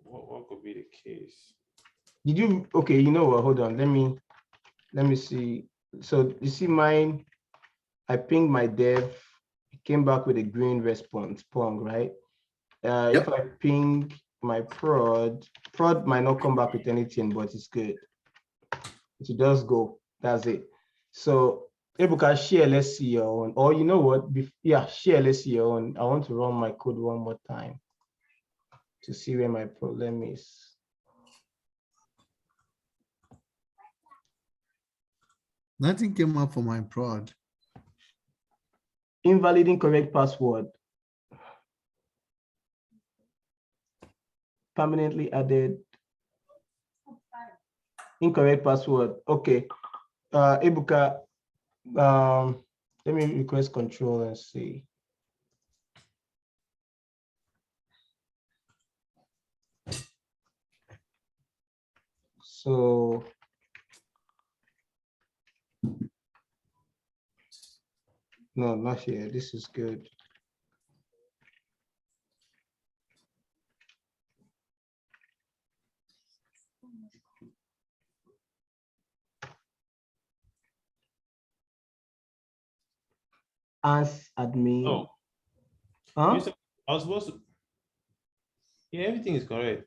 What could be the case? Did you, okay, you know what, hold on, let me see. So you see mine, I pinged my dev, it came back with a green response, pong, right? If I ping my prod might not come back with anything, but it's good. It should just go, that's it. So Ebuka, share, let's see your own, or you know what, yeah, share, let's see your own. I want to run my code one more time to see where my problem is. Nothing came up for my prod. Invalid incorrect password. Permanently added. Incorrect password. Okay. Ebuka, let me request control and see. So no, not here. This is good. As admin. Oh, Huh? I was supposed to. Yeah, everything is correct.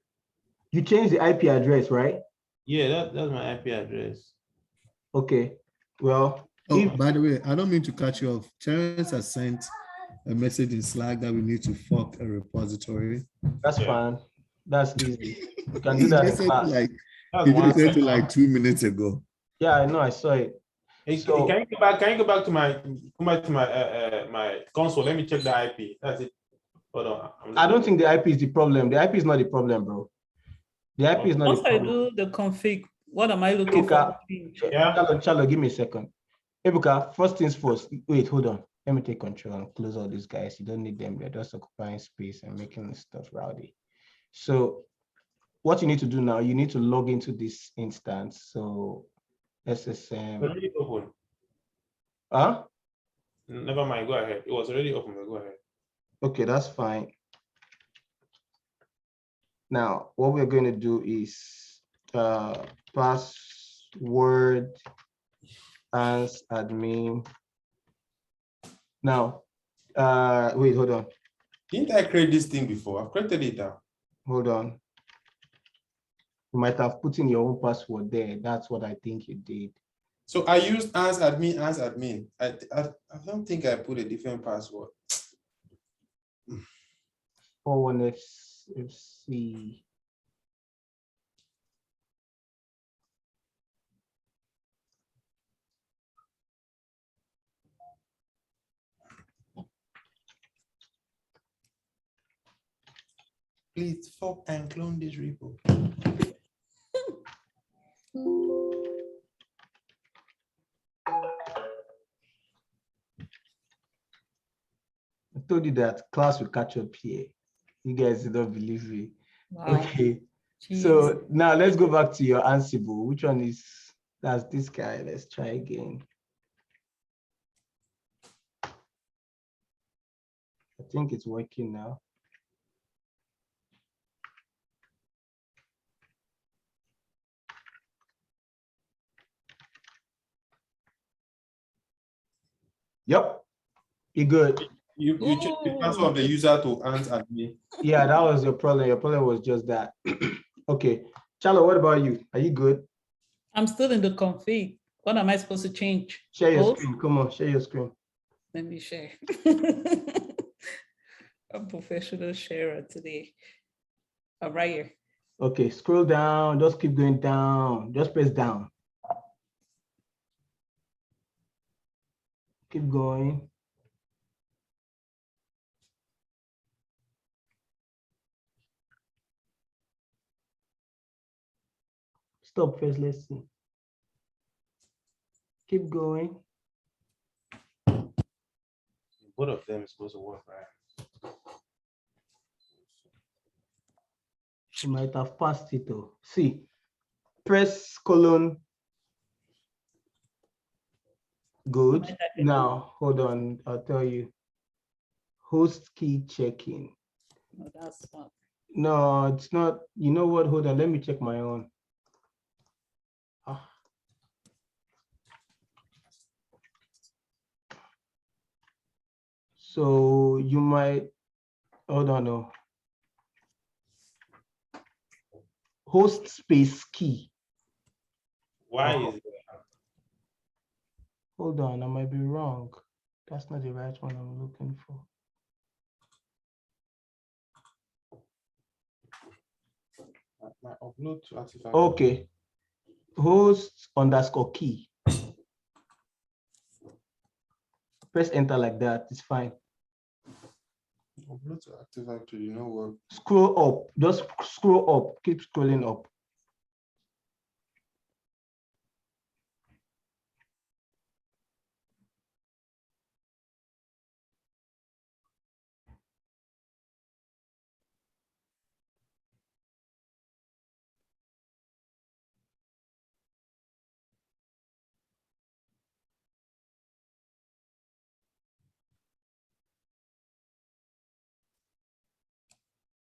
You changed the IP address, right? Yeah, that's my IP address. Okay. Well, Oh, if by the way, I don't mean to cut you off. Terrence has sent a message in Slack that we need to fork a repository. that's Yeah. fine. That's easy. You can do He that in just said class. like That's he one just said step. to like 2 minutes ago. Yeah, I know. I saw it. Hey, So- can you go back? Can you go back to my my console? Let me check the IP. That's it. Hold on. I don't think the IP is the problem. The IP is not the problem, bro. The IP is not Once the I problem. do the config, what am I looking Ebuka, for? Change? Yeah. Charlo, give me a second. Ebuka, first things first. Wait, hold on. Let me take control and close all these guys. You don't need them. They're just occupying space and making stuff rowdy. So what you need to do now, you need to log into this instance. So SSM. Already open. Huh? Never mind. Go ahead. It was already open. But go ahead. Okay, that's fine. Now, what we're going to do is password as admin. Now, wait, hold on. Didn't I create this thing before? I've created it now. Hold on. You might have put in your own password there. That's what I think you did. So I used as admin. I don't think I put a different password. 41FC. Please fork and clone this repo. I told you that class will catch up here. You guys did not believe me. Wow. Okay. Jeez. So now let's go back to your Ansible. Which one is, that's this guy. Let's try again. I think it's working now. Yep, you're good. You changed the password of the user to ans admin. Yeah, that was your problem. Your problem was just that. Okay, Charlo, what about you? Are you good? I'm still in the config. What am I supposed to change? Share your Host? screen. Come on, share your screen. Let me share. A professional sharer today. Right here. Okay, scroll down. Just keep going down. Just press down. Keep going. Stop first. Let's see. Keep going. Both of them is supposed to work, right? You might have passed it though. See, press colon. Good. Now, hold on. I'll tell you. Host key checking. No, that's not. No, it's not. You know what? Hold on. Let me check my own. So you might, hold on. No. Host space key. Why is it? Hold on, I might be wrong. That's not the right one I'm looking for. My upload to Artifact. Okay. Host underscore key. Press enter like that. It's fine. Upload to Active Directory, you know what? Scroll up. Just scroll up. Keep scrolling up.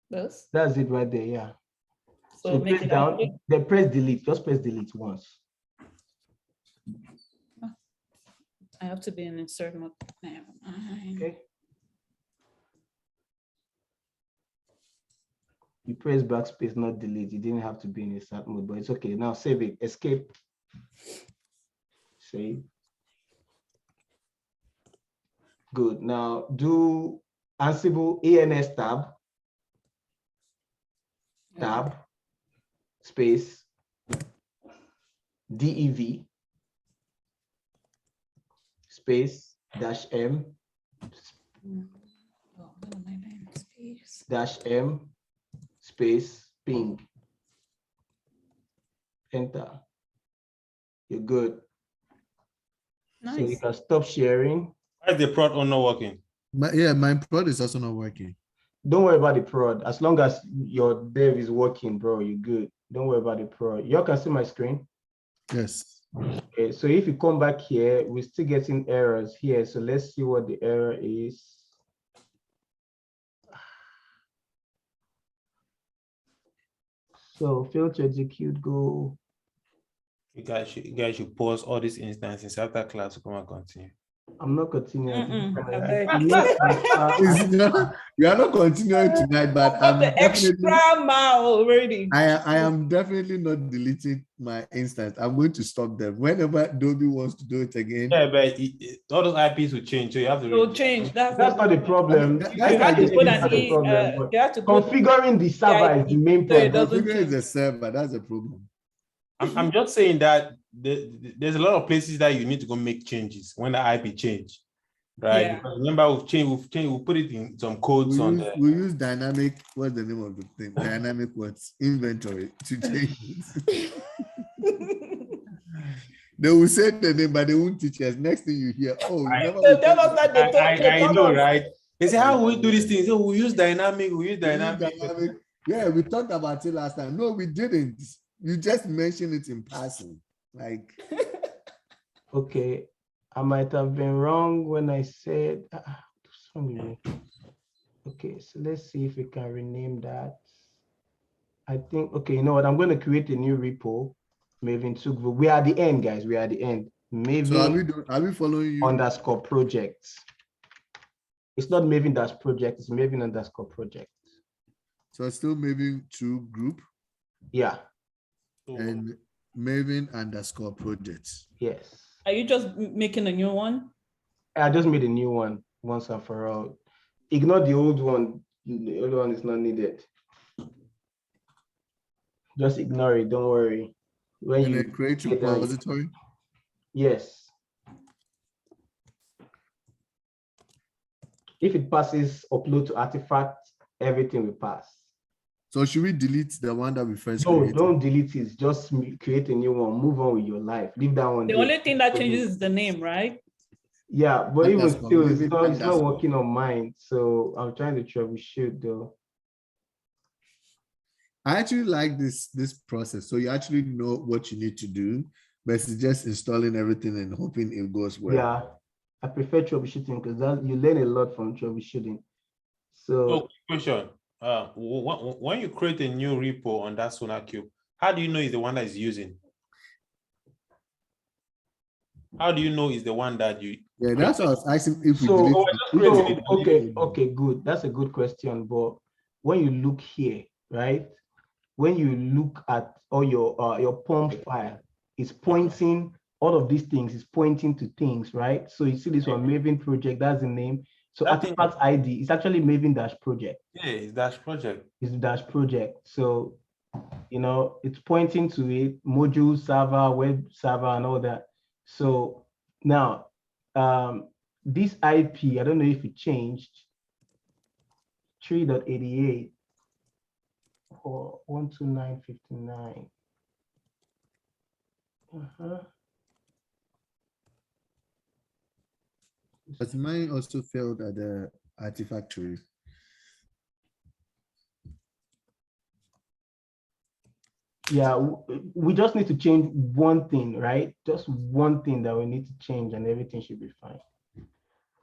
This. That's it right there. Yeah. So So make press it down. active. Then press delete. Just press delete once. I have to be in insert mode. Never mind. Okay. You press backspace, not delete. You didn't have to be in insert mode, but it's okay. Now save it. Escape. Save. Good. Now do Ansible ANS tab, space, DEV, space, -M, Oh, what am I doing? Space. -M, space, ping. Enter. You're good. So you Nice. can stop sharing. Why is the prod on not working? My prod is also not working. Don't worry about the prod. As long as your dev is working, bro, you're good. Don't worry about the prod. You all can see my screen. Yes. Okay, so if you come back here, we're still getting errors here. So let's see what the error is. So fail to execute, go. You guys should pause all these instances after class to come and continue. I'm not continuing. I beg. We are not continuing tonight, but Got I'm the definitely, extra mile already. I am definitely not deleting my instance. I'm going to stop them. Whenever Adobe wants to do it again. Yeah, but all those IPs will change, so you have to. It'll change. That's not the problem. That- You that's have to not put the an issue. you have to put Configuring the server is the main so it problem. doesn't Configure is change. a server. That's a problem. I'm just saying that there's a lot of places that you need to go make changes when the IP change, right? Yeah. Because remember, we've put it in some codes on there. We use dynamic. What's the name of the thing? Dynamic what's inventory to change it. They will say the name, but they won't teach us. Next thing you hear, oh, you never. So tell us that they I know, told us. right? They say, how will we do these things? So we use dynamic, we use dynamic. Yeah, we talked about it last time. No, we didn't. You just mentioned it in passing. Like, Okay, I might have been wrong when I said. Okay, so let's see if we can rename that. I think, okay, you know what? I'm going to create a new repo, Maven 2. We are at the end, guys. We are at the end. Maven so are we following you? _ projects. It's not Maven dash project, it's Maven _ project. So it's still Maven 2 group Yeah, and Maven _ projects. yes. Are you just making a new one? I just made a new one once and for all. Ignore the old one. The old one is not needed. Just ignore it. Don't worry. When And you then create get down, repository. yes. If it passes upload to artifact, everything will pass. So should we delete the one that we first No, created? don't delete it. Just create a new one. Move on with your life. Leave that one. The there. only thing that changes is the name, right? Yeah, but even Underscore, still, it's Maven not _ working on mine. So I'm trying to troubleshoot though. I actually like this process. So you actually know what you need to do, but it's just installing everything and hoping it goes well. Yeah, I prefer troubleshooting because you learn a lot from troubleshooting. So So, question: when you create a new repo on that SonarQube, how do you know it's the one that is using? How do you know it's the one that you? Yeah, that's what I was asking if we So, delete. okay, good. That's a good question. But when you look here, right? When you look at all your POM file, it's pointing, all of these things is pointing to things, right? So you see this one, Maven project, that's the name. So That thing- artifact ID, it's actually Maven dash project. Yeah, it's Dash project. It's dash project. So, you know, it's pointing to it, module server, web server, and all that. So now, this IP, I don't know if it changed, 3.88 or 129.59. But mine also failed at the Artifactory. Yeah, we just need to change one thing, right? Just one thing that we need to change and everything should be fine.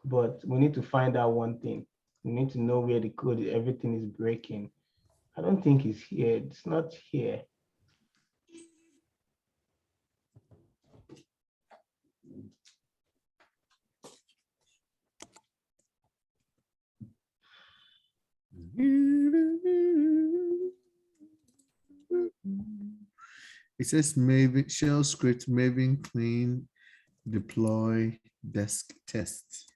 But we need to find out one thing. We need to know where the code, everything is breaking. I don't think it's here. It's not here. It says Maven shell script Maven clean deploy desk test.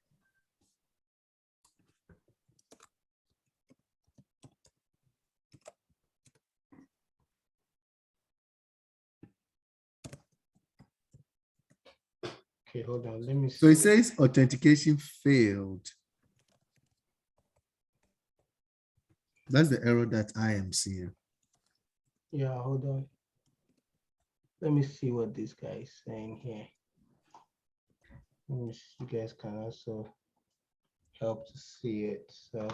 Okay, hold on. Let me see. So it says authentication failed. That's the error that I am seeing. Yeah, hold on. Let me see what this guy is saying here. Let me see, you guys can also help to see it. So,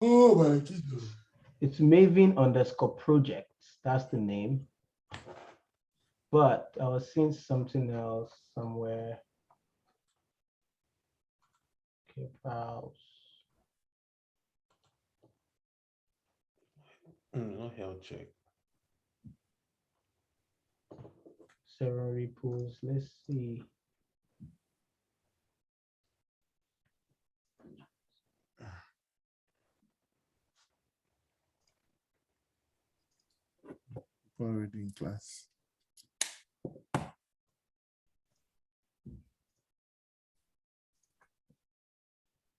Oh my goodness. it's Maven_project. That's the name. But I was seeing something else somewhere. Okay, browse. No health check. Several repos. Let's see. Already in class.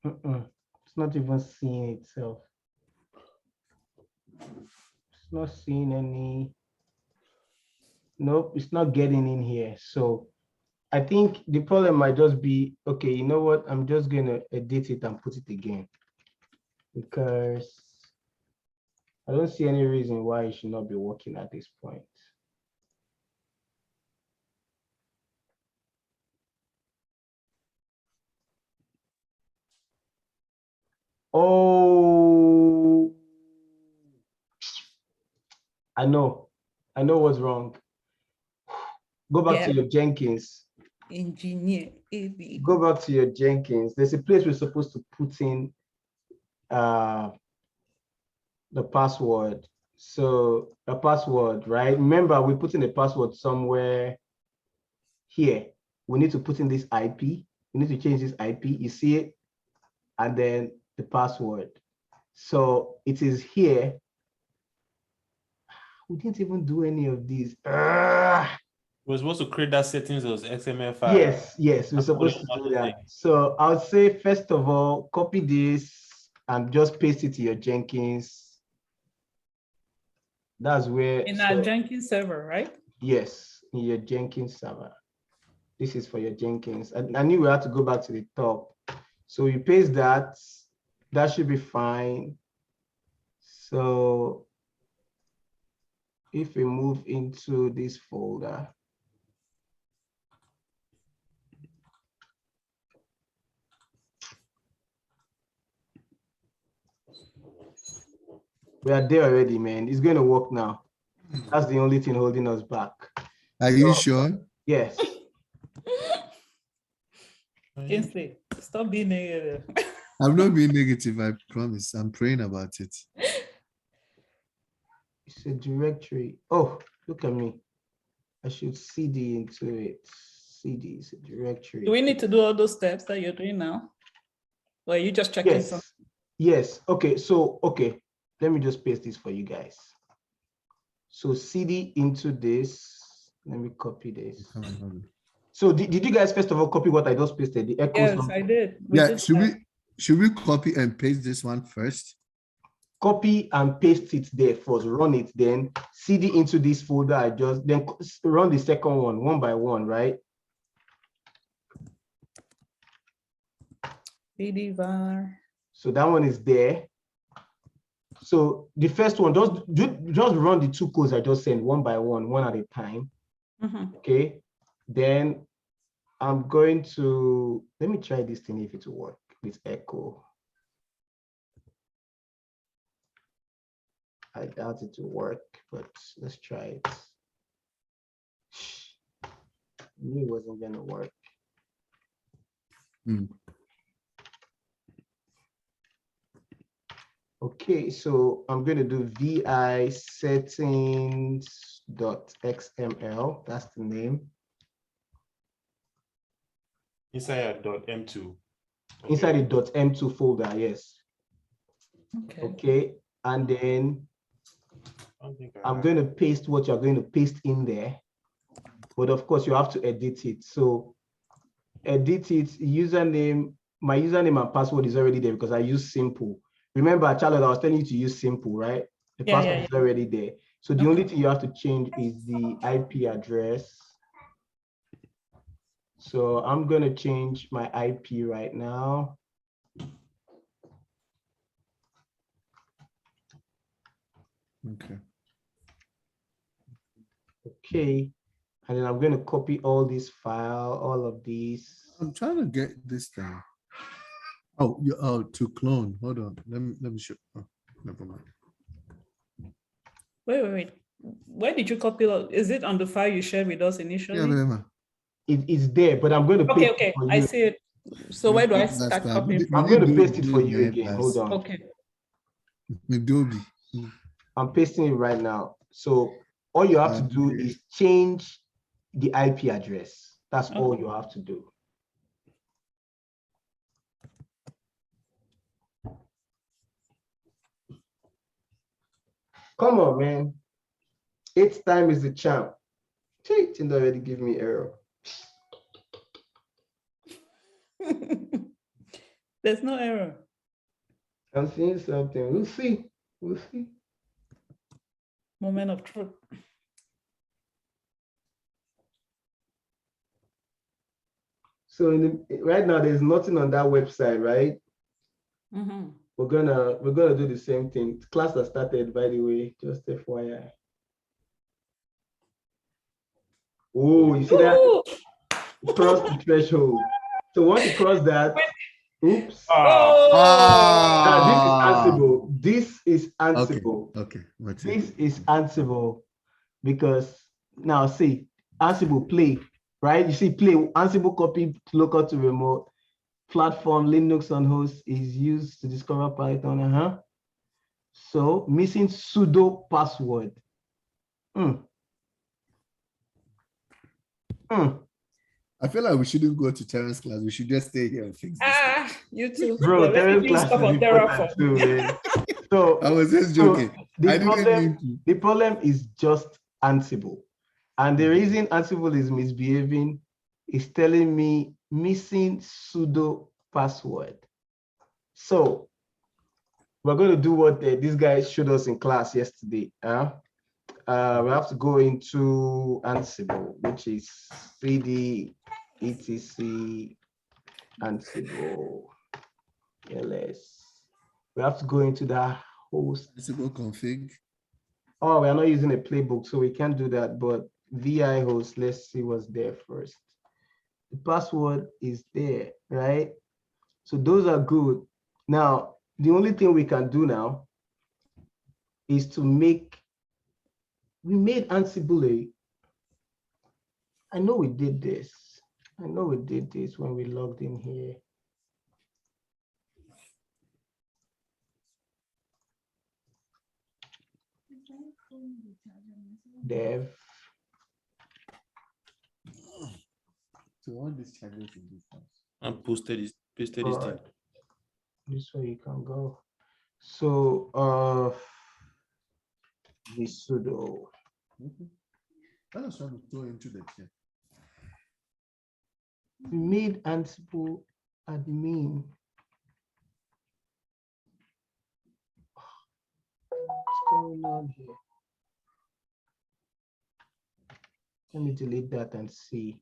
It's not even seeing itself. It's not seeing any. Nope, it's not getting in here. So I think the problem might just be, okay, you know what? I'm just gonna edit it and put it again because I don't see any reason why it should not be working at this point. Oh, I know what's wrong. Go back to Yeah. your Jenkins. Engineer. AV. Go back to your Jenkins. There's a place we're supposed to put in the password. So a password, right? Remember, we put in a password somewhere here. We need to put in this IP. We need to change this IP. You see it? And then the password. So it is here. We didn't even do any of these. We're supposed to create that settings as XML file. Yes, we're supposed to do that. So I would say, first of all, copy this and just paste it to your Jenkins. That's where. In our Jenkins server, right? Yes, in your Jenkins server. This is for your Jenkins. I knew we had to go back to the top. So you paste that. That should be fine. So if we move into this folder, we are there already, man. It's going to work now. That's the only thing holding us back. Are you sure? Yes. Kingsley, stop being negative. I'm not being negative, I promise. I'm praying about it. It's a directory. Oh, look at me. I should CD into it. CD is a directory. Do we need to do all those steps that you're doing now? Or are you just checking something? Yes. Okay. So, okay. Let me just paste this for you guys. So CD into this. Let me copy this. So did you guys first of all copy what I just pasted? The echo. Yes, I did. Should we copy and paste this one first? Copy and paste it there first, run it, then CD into this folder. I just then run the second one by one, right? VDVAR. So that one is there. So the first one, just run the two codes I just sent one by one at a time. Okay. Then I'm going to, let me try this thing if it will work with echo. I doubt it will work, but let's try it. I knew it wasn't gonna work. Okay, so I'm going to do vi settings.xml. That's the name. Inside a .m2. Okay. Inside a .m2 folder, yes. Okay, and then I'm going to paste what you're going to paste in there. But of course, you have to edit it. So edit it, username, my username and password is already there because I use simple. Remember, Charlotte, I was telling you to use simple, right? The password is already there. So the only thing you have to change is the IP address. So I'm going to change my IP right now. Okay. Okay. And then I'm going to copy all this file, all of these. I'm trying to get this down. Oh, to clone. Hold on. Let me show. Oh, never mind. Wait. Where did you copy? Is it on the file you shared with us initially? Yeah, it's there, but I'm going to paste it for you. I see it. So where do I start copying from? I'm going to paste it for you again. Hold on. Okay. Adobe. I'm pasting it right now. So all you have to do is change the IP address. That's all you have to do. Come on, man. 8th time is the champ. It didn't already give me error. There's no error. I'm seeing something. We'll see. We'll see. Moment of truth. So right now, there's nothing on that website, right? We're gonna do the same thing. Class has started, by the way, just FYI. Oh, you see that? Cross the threshold. So once you cross that, oops. This is Ansible. Okay. This is Ansible because now see Ansible play, right? You see play Ansible copy local to remote platform Linux on host is used to discover Python. So missing sudo password. I feel like we shouldn't go to Terrence class. We should just stay here and fix this. You too. Bro, Terrence class stuff on Terraform. too, man. So I was just joking. The problem is just Ansible. And the reason Ansible is misbehaving is telling me missing sudo password. So we're going to do what these guys showed us in class yesterday. We have to go into Ansible, which is cd etc Ansible ls. We have to go into the host. Ansible config. Oh, we are not using a playbook, so we can't do that. But vi host, let's see what's there first. The password is there, right? So those are good. Now, the only thing we can do now is to we made Ansible. I know we did this. I know we did this when we logged in here. Dev. So all these charges in this house. And pasted this thing. This way you can go. So the sudo. I was trying to throw into the chat. We made Ansible admin. What's going on here? Let me delete that and see.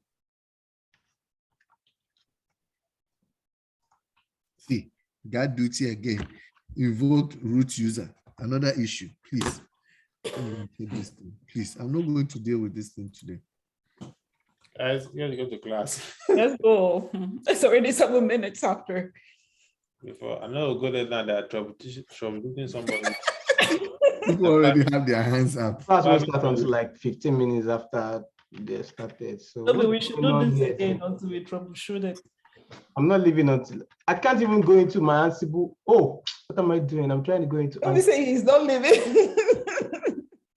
See, got duty again. Invoked root user. Another issue, please. Let me take this thing. Please, I'm not going to deal with this thing today. Guys, you have to go to class. Let's go. It's already 7 minutes after. Before I know good at that, they're troubleshooting somebody. People already have their hands up. Class will start until like 15 minutes after they started. So Maybe we what's should going do on this here? again until we troubleshoot it. I'm not leaving until I can't even go into my Ansible. Oh, what am I doing? I'm trying to go into Let me say he's not leaving.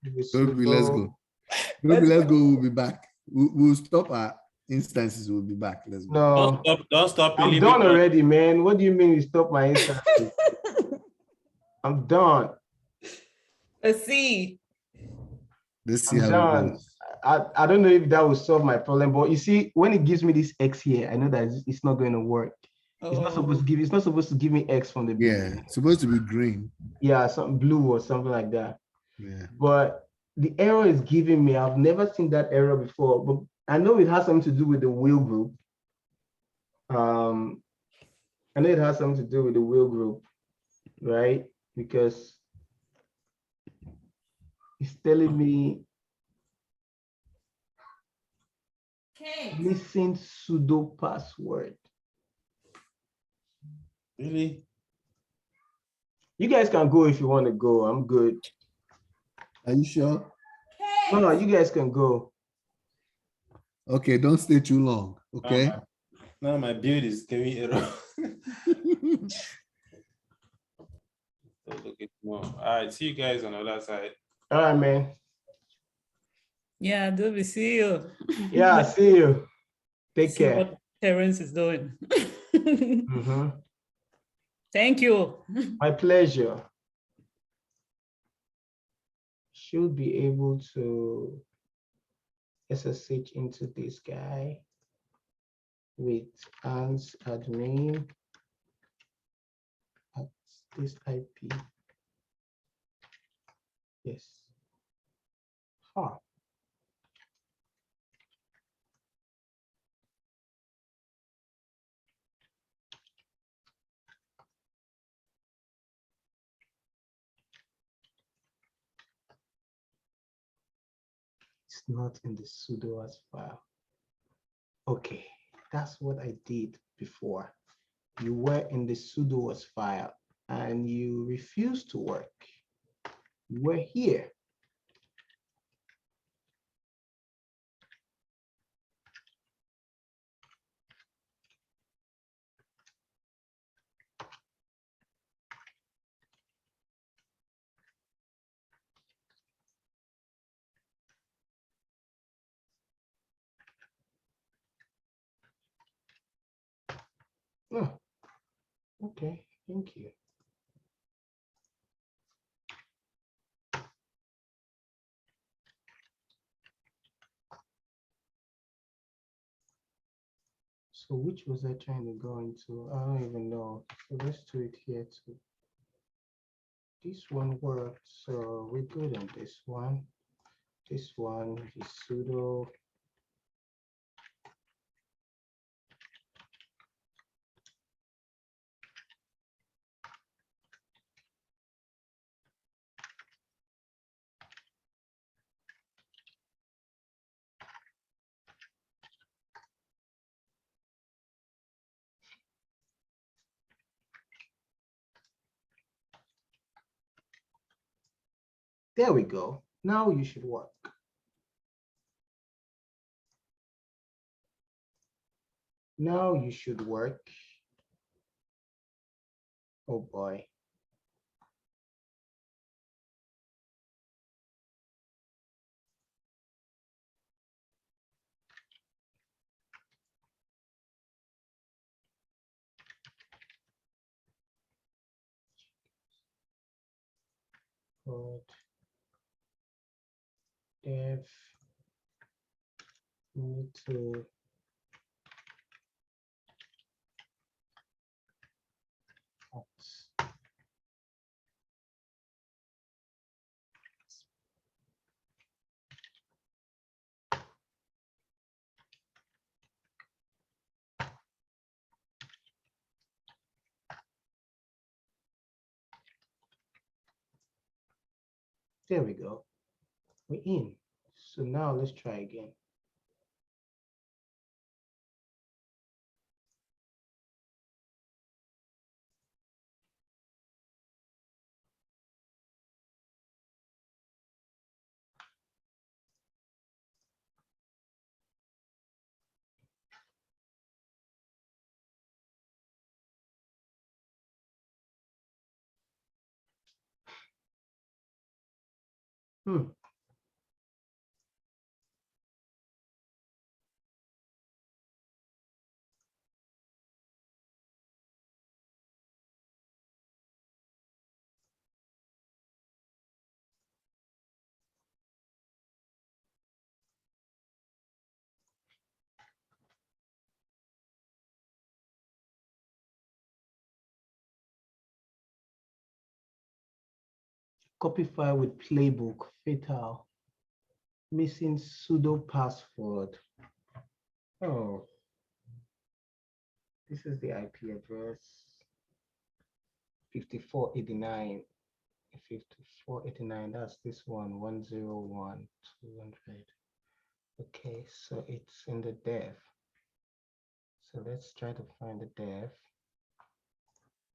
Maybe let's go. Maybe let's go. We'll be back. We'll stop our instances. We'll be back. Let's go. No, Don't stop. I'm leaving done us. already, man. What do you mean you stop my instances? I'm done. Let's see. Let's see I'm how it done. goes. I don't know if that will solve my problem, but you see, when it gives me this X here, I know that it's not going to work. It's not supposed to give. It's not supposed to give me X from the Yeah, it's supposed to be green. yeah, something blue or something like that. Yeah. But the error is giving me. I've never seen that error before, but I know it has something to do with the wheel group. I know it has something to do with the wheel group, right? Because it's telling me missing pseudo password. Really? You guys can go if you want to go. I'm good. Are you sure? No, you guys can go. Okay, don't stay too long. Okay. Now my build is giving error. So look at more. All right, see you guys on the other side. All right, man. Yeah, do we see you? Yeah, see you. Take See care. what Terrence is doing. Mhm. Thank you. My pleasure. Should be able to SSH into this guy with ans admin at this IP. Yes. Huh. It's not in the sudo as file. Okay, that's what I did before. You were in the sudo as file and you refused to work. You were here. Oh, okay, thank you. So which was I trying to go into? I don't even know. So let's do it here too. This one worked, so we're good on this one. This one is sudo. There we go. Now you should work. Now you should work. Oh boy. Code dev need to There we go. We're in. So now let's try again. Copy file with playbook, fatal. Missing pseudo password. Oh, this is the IP address. 5489. 5489, that's this one, 101, 200. Okay, so it's in the dev. So let's try to find the dev.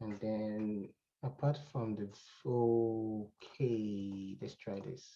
And then apart from the, okay, let's try this.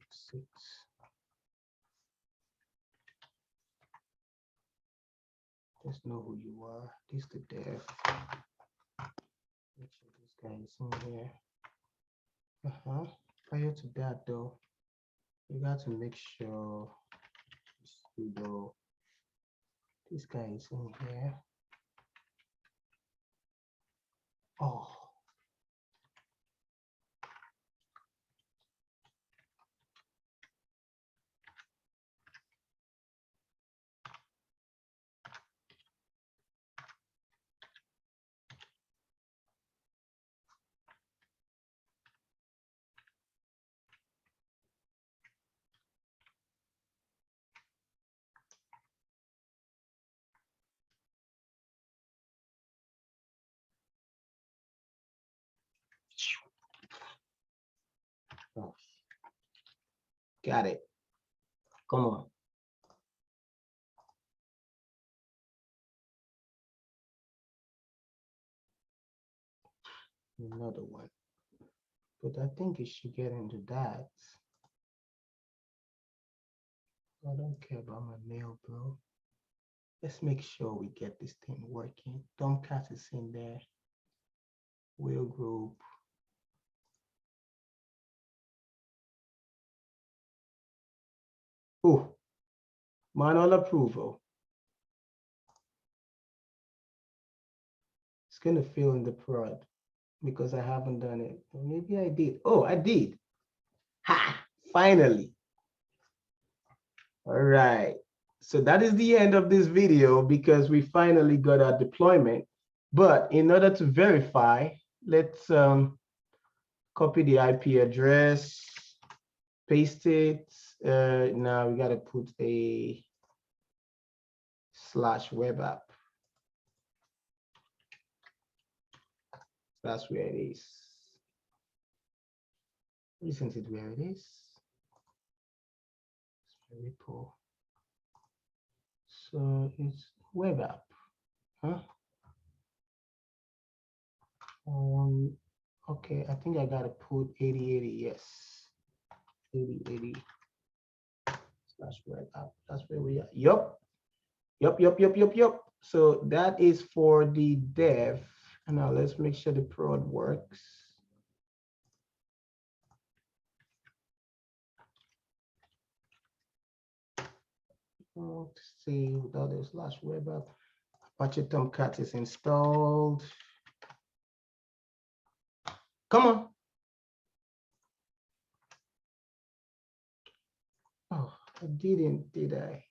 Six. Just know who you are. This the dev. Make sure this guy is in here. Prior to that though, you got to make sure sudo. This guy is in here. Oh. Oh. Got it. Come on. Another one. But I think it should get into that. I don't care about my mail, bro. Let's make sure we get this thing working. Tomcat is in there. Wheel group. Oh, manual approval. It's gonna fill in the prod because I haven't done it. Or maybe I did. Oh, I did. Ha! Finally. All right. So that is the end of this video because we finally got our deployment. But in order to verify, let's copy the IP address, paste it. Now we got to put a /web app. That's where it is. Isn't it where it is? Repo. So it's web app. Huh? Okay, I think I gotta put 8080. Yes, 8080 /web app. That's where we are. Yup. So that is for the dev. And now let's make sure the prod works. Let's see, without this slash web app, Apache Tomcat is installed. Come on. Oh, I didn't, did I?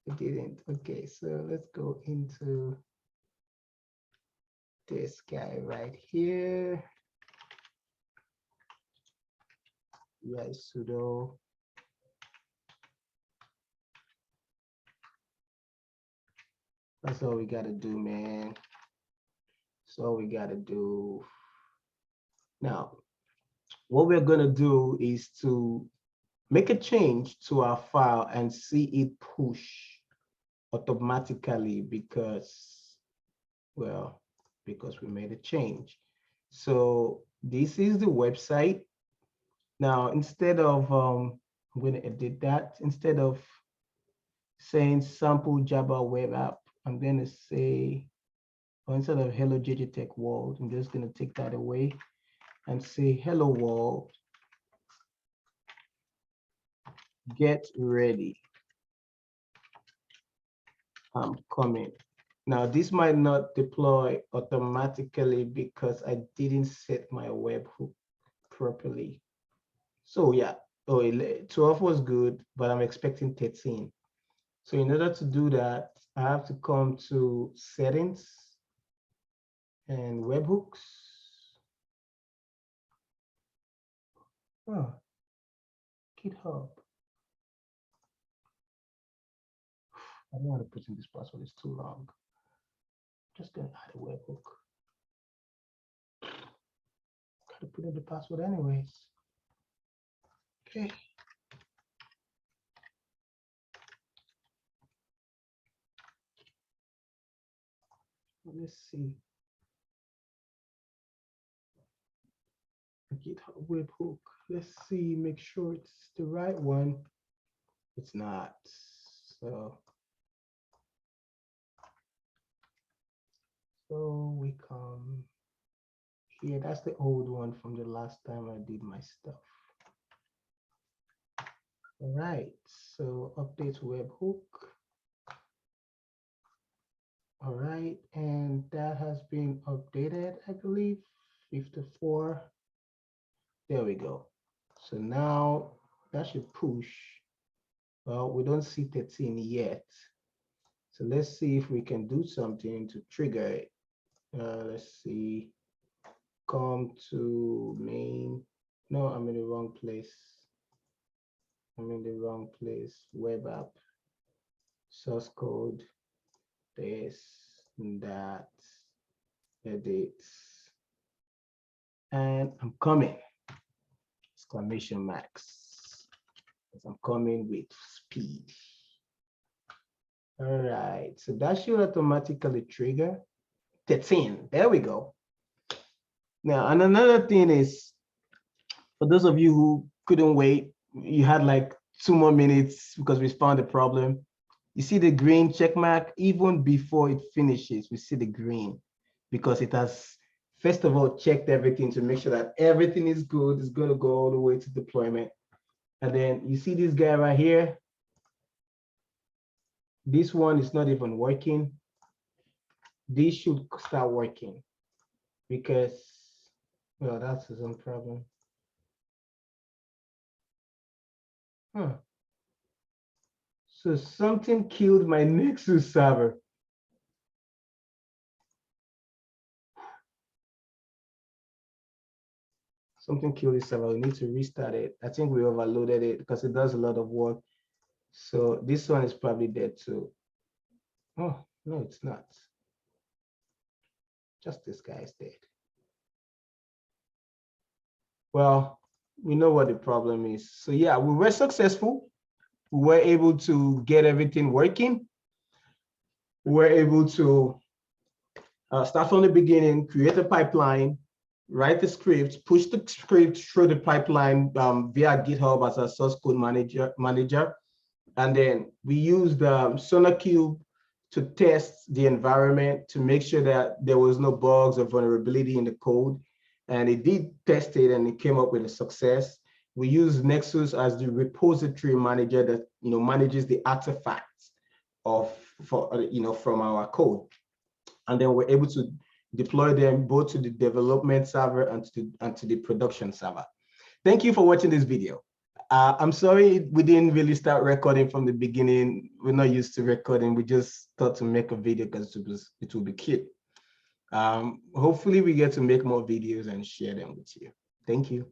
I didn't. Okay, so let's go into this guy right here. Yeah, sudo. That's all we gotta do, man. That's all we gotta do. Now, what we're gonna do is to make a change to our file and see it push automatically because, well, because we made a change. So this is the website. Now, instead of, I'm gonna edit that. Instead of saying sample Java web app, I'm gonna say, or instead of hello JJ Tech World, I'm just gonna take that away and say hello world, get ready. I'm coming. Now this might not deploy automatically because I didn't set my webhook properly. So yeah, 12 was good, but I'm expecting 13. So in order to do that, I have to come to settings and webhooks. Oh, GitHub. I don't want to put in this password, it's too long. Just gonna add a webhook. Gotta put in the password anyways. Okay. Let's see. GitHub webhook. Let's see, make sure it's the right one. It's not. So we come here. That's the old one from the last time I did my stuff. All right, so update webhook. All right, and that has been updated, I believe, 54. There we go. So now that should push. Well, we don't see 13 yet. So let's see if we can do something to trigger it. Let's see, come to main. No, I'm in the wrong place. I'm in the wrong place. Web app, source code, this, that, edit, and I'm coming. Exclamation marks. I'm coming with speed. All right, so that should automatically trigger 13. There we go. Now, and another thing is, for those of you who couldn't wait, you had like 2 more minutes because we found the problem. You see the green check mark, even before it finishes, we see the green because it has, first of all, checked everything to make sure that everything is good. It's going to go all the way to deployment. And then you see this guy right here. This one is not even working. This should start working because, well, that's his own problem. Huh. So something killed my Nexus server. Something killed this server. We need to restart it. I think we overloaded it because it does a lot of work. So this one is probably dead too. Oh, no, it's not. Just this guy is dead. Well, we know what the problem is. So yeah, we were successful. We were able to get everything working. We were able to start from the beginning, create a pipeline, write the script, push the script through the pipeline via GitHub as a source code manager. And then we used SonarQube to test the environment to make sure that there was no bugs or vulnerability in the code. And it did test it and it came up with a success. We use Nexus as the repository manager that manages the artifacts from our code, and then we're able to deploy them both to the development server and to the production server. Thank you for watching this video. I'm sorry we didn't really start recording from the beginning. We're not used to recording. We just thought to make a video because it will be cute. Hopefully we get to make more videos and share them with you. Thank you.